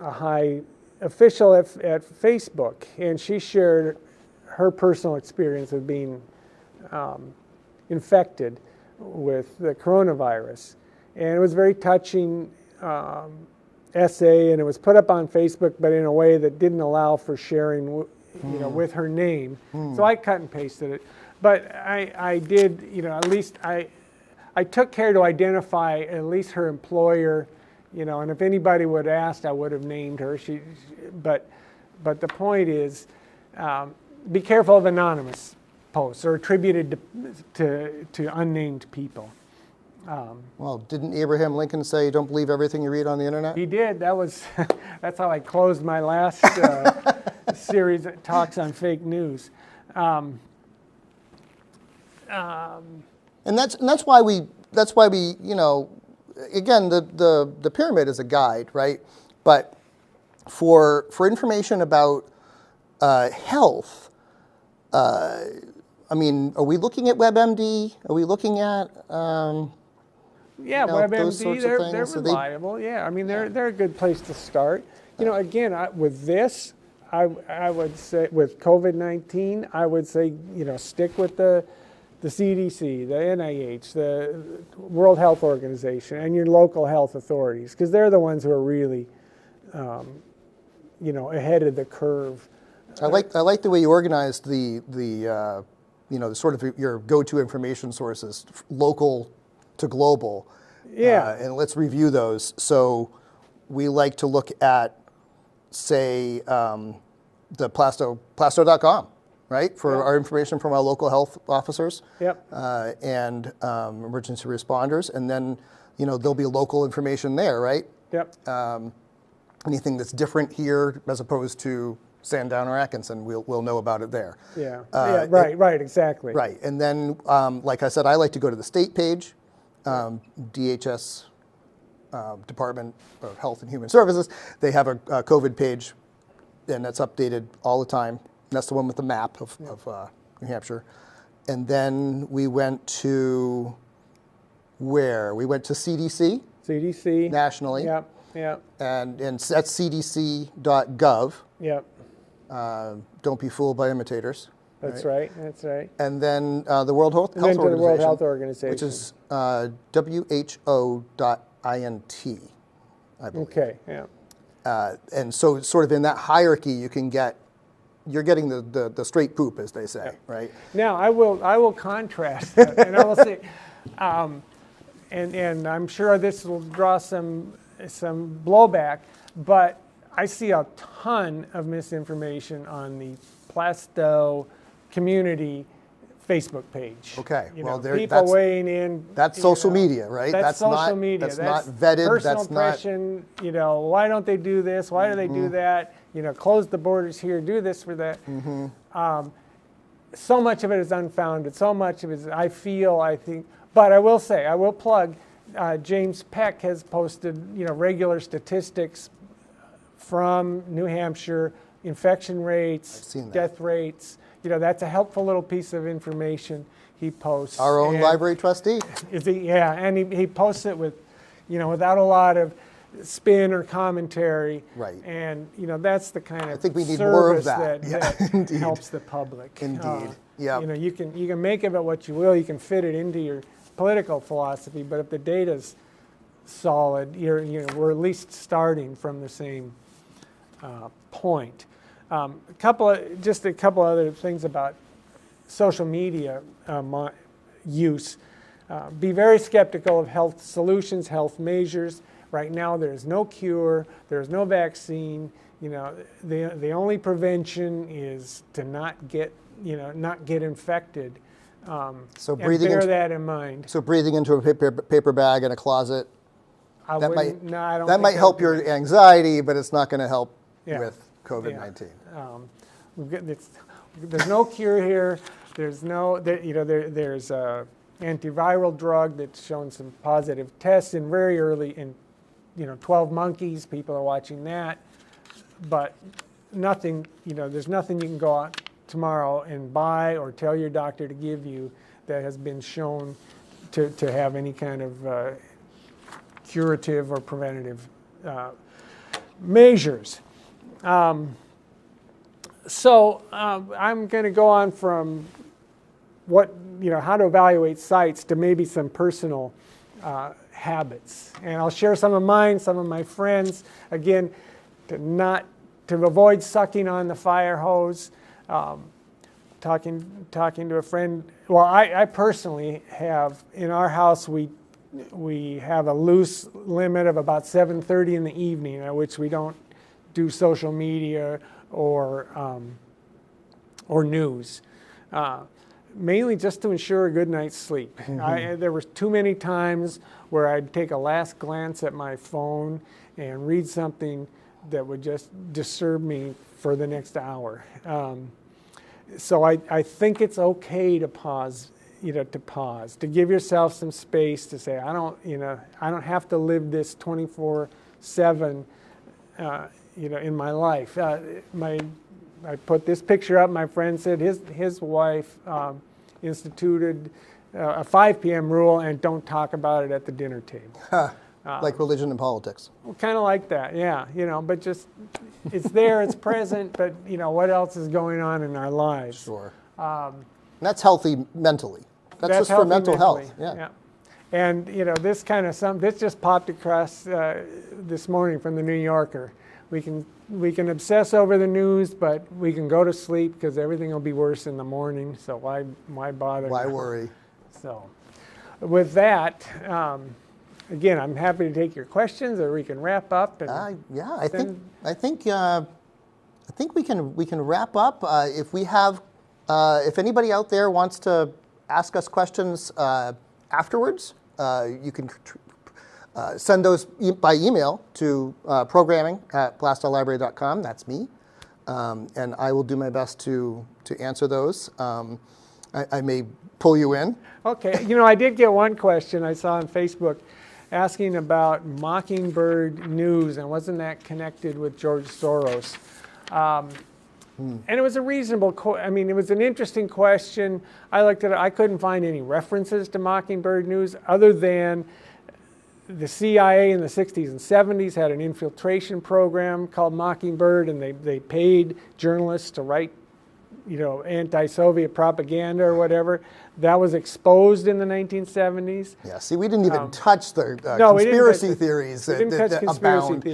Speaker 2: high official at Facebook, and she shared her personal experience of being infected with the coronavirus. And it was a very touching essay, and it was put up on Facebook, but in a way that didn't allow for sharing, with her name. So I cut and pasted it. But I did, at least I took care to identify at least her employer, and if anybody would have asked, I would have named her. But the point is, be careful of anonymous posts or attributed to unnamed people.
Speaker 1: Well, didn't Abraham Lincoln say, "Don't believe everything you read on the internet"?
Speaker 2: He did. That's how I closed my last series of talks on fake news.
Speaker 1: And that's why we again, the pyramid is a guide, right? But for information about health, I mean, are we looking at WebMD? Are we looking at
Speaker 2: yeah,
Speaker 1: those sorts
Speaker 2: WebMD,
Speaker 1: of
Speaker 2: they're
Speaker 1: things?
Speaker 2: reliable. Yeah, I mean, they're a good place to start. Again, with this, I would say with COVID-19, I would say stick with the CDC, the NIH, the World Health Organization, and your local health authorities, because they're the ones who are really, ahead of the curve.
Speaker 1: I like the way you organized the sort of your go-to information sources, local to global.
Speaker 2: Yeah.
Speaker 1: And let's review those. So we like to look at, say, the Plaistow.com, right, for our information from our local health officers.
Speaker 2: Yep.
Speaker 1: And emergency responders, and then there'll be local information there, right?
Speaker 2: Yep.
Speaker 1: Anything that's different here as opposed to Sandown or Atkinson, we'll know about it there.
Speaker 2: Yeah. Right. Exactly.
Speaker 1: Right, and then like I said, I like to go to the state page, DHS, Department of Health and Human Services. They have a COVID page, and that's updated all the time. And that's the one with the map of New Hampshire. And then we went to where? We went to CDC.
Speaker 2: CDC.
Speaker 1: Nationally.
Speaker 2: Yep.
Speaker 1: And that's cdc.gov.
Speaker 2: Yep.
Speaker 1: Don't be fooled by imitators.
Speaker 2: That's right. That's right.
Speaker 1: And then the World Health
Speaker 2: And then to
Speaker 1: Organization.
Speaker 2: the World Health Organization.
Speaker 1: Which is who.int, I believe.
Speaker 2: Okay. Yeah.
Speaker 1: And so sort of in that hierarchy, you're getting the straight poop, as they say, right?
Speaker 2: Now I will contrast that, and I will say, and I'm sure this will draw some blowback, but I see a ton of misinformation on the Plaistow community Facebook page.
Speaker 1: Okay,
Speaker 2: people weighing in.
Speaker 1: That's social media, right?
Speaker 2: That's social media.
Speaker 1: That's not vetted.
Speaker 2: Personal
Speaker 1: That's not.
Speaker 2: impression. Why don't they do this? Why do they do that? Close the borders here. Do this for that. So much of it is unfounded. So much of it is, I think. But I will say, I will plug. James Peck has posted, regular statistics from New Hampshire, infection rates, death rates. That's a helpful little piece of information he posts.
Speaker 1: Our own library trustee.
Speaker 2: And he posts it with, without a lot of spin or commentary.
Speaker 1: Right.
Speaker 2: And that's the kind of
Speaker 1: I think we need more of that.
Speaker 2: that helps the public.
Speaker 1: Indeed. Yeah.
Speaker 2: You can make of it what you will. You can fit it into your political philosophy, but if the data's solid, we're at least starting from the same point. A couple other things about social media use. Be very skeptical of health solutions, health measures. Right now, there's no cure. There's no vaccine. The only prevention is to not get infected.
Speaker 1: So
Speaker 2: bear that in mind.
Speaker 1: So breathing into a paper bag in a closet. That might help your anxiety, but it's not going to help with COVID-19.
Speaker 2: There's no cure here. There's there's a antiviral drug that's shown some positive tests in very early 12 monkeys. People are watching that, but nothing. There's nothing you can go out tomorrow and buy or tell your doctor to give you that has been shown to have any kind of curative or preventative measures. So I'm going to go on from how to evaluate sites to maybe some personal habits, and I'll share some of mine, some of my friends. Again, to avoid sucking on the fire hose. Talking to a friend. Well, I personally have in our house we have a loose limit of about 7:30 in the evening at which we don't do social media or news. mainly just to ensure a good night's sleep. There were too many times where I'd take a last glance at my phone and read something that would just disturb me for the next hour. So I think it's okay to pause, to give yourself some space to say, I don't have to live this 24/7, in my life. I put this picture up. My friend said his wife instituted a 5 p.m. rule and don't talk about it at the dinner table.
Speaker 1: Like religion and politics.
Speaker 2: Well, kind of like that, yeah. But just it's there, it's present. But what else is going on in our lives?
Speaker 1: Sure. And that's healthy mentally. That's just for
Speaker 2: healthy
Speaker 1: mental
Speaker 2: mentally,
Speaker 1: health. Yeah.
Speaker 2: And this kind of this just popped across this morning from the New Yorker. We can obsess over the news, but we can go to sleep because everything will be worse in the morning. So why bother?
Speaker 1: Why worry?
Speaker 2: So, with that, again, I'm happy to take your questions, or we can wrap up. And
Speaker 1: I think we can wrap up. If anybody out there wants to ask us questions afterwards, you can send those by email to programming@plaistowlibrary.com. That's me, and I will do my best to answer those. I may pull you in.
Speaker 2: Okay, I did get one question I saw on Facebook asking about Mockingbird News, and wasn't that connected with George Soros? And it was a reasonable, it was an interesting question. I looked at it, I couldn't find any references to Mockingbird News other than the CIA in the 60s and 70s had an infiltration program called Mockingbird, and they paid journalists to write, anti-Soviet propaganda or whatever. That was exposed in the 1970s.
Speaker 1: Yeah, see, we didn't even touch the conspiracy theories that abound.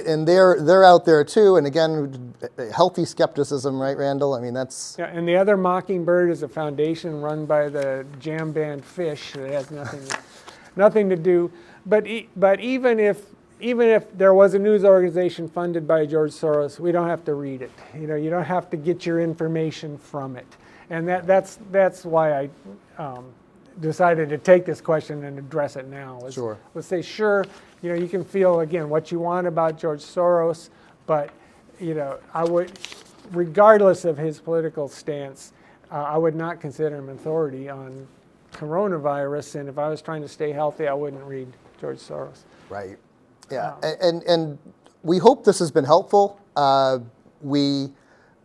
Speaker 1: And they're out there too. And again, healthy skepticism, right, Randall? I mean, that's...
Speaker 2: Yeah, and the other Mockingbird is a foundation run by the jam band Fish that has nothing to do. But even if there was a news organization funded by George Soros, we don't have to read it. You don't have to get your information from it. And that's why I decided to take this question and address it now.
Speaker 1: Sure.
Speaker 2: Let's say, sure, you can feel, again, what you want about George Soros, but, I would, regardless of his political stance, I would not consider him authority on coronavirus. And if I was trying to stay healthy, I wouldn't read George Soros.
Speaker 1: Right. Yeah. And we hope this has been helpful. We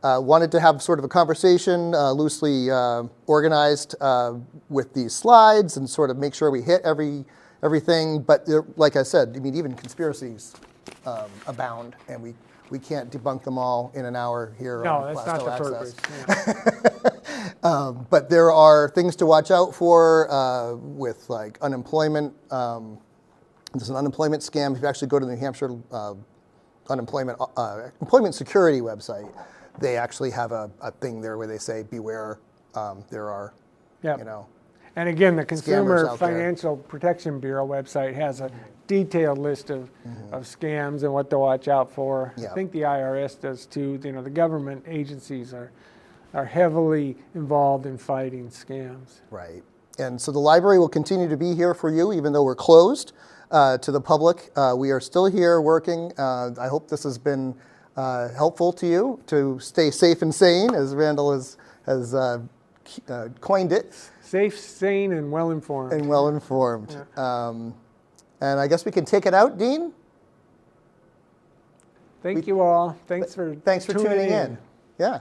Speaker 1: wanted to have sort of a conversation, loosely organized with these slides, and sort of make sure we hit everything. But like I said, even conspiracies abound, and we can't debunk them all in an hour here on
Speaker 2: that's not the
Speaker 1: PlaistowAccess.
Speaker 2: purpose. Yeah.
Speaker 1: But there are things to watch out for with like unemployment. There's an unemployment scam. If you actually go to the New Hampshire employment security website, they actually have a thing there where they say, beware, there are,
Speaker 2: And again, the Consumer
Speaker 1: out there.
Speaker 2: Financial Protection Bureau website has a detailed list of scams and what to watch out for.
Speaker 1: Yeah.
Speaker 2: I think the IRS does too. The government agencies are heavily involved in fighting scams.
Speaker 1: Right. And so the library will continue to be here for you, even though we're closed to the public. We are still here working. I hope this has been helpful to you to stay safe and sane, as Randall has coined it.
Speaker 2: Safe, sane, and well-informed.
Speaker 1: And well-informed.
Speaker 2: Yeah.
Speaker 1: And I guess we can take it out, Dean?
Speaker 2: Thank you all. Thanks for
Speaker 1: tuning in. Yeah.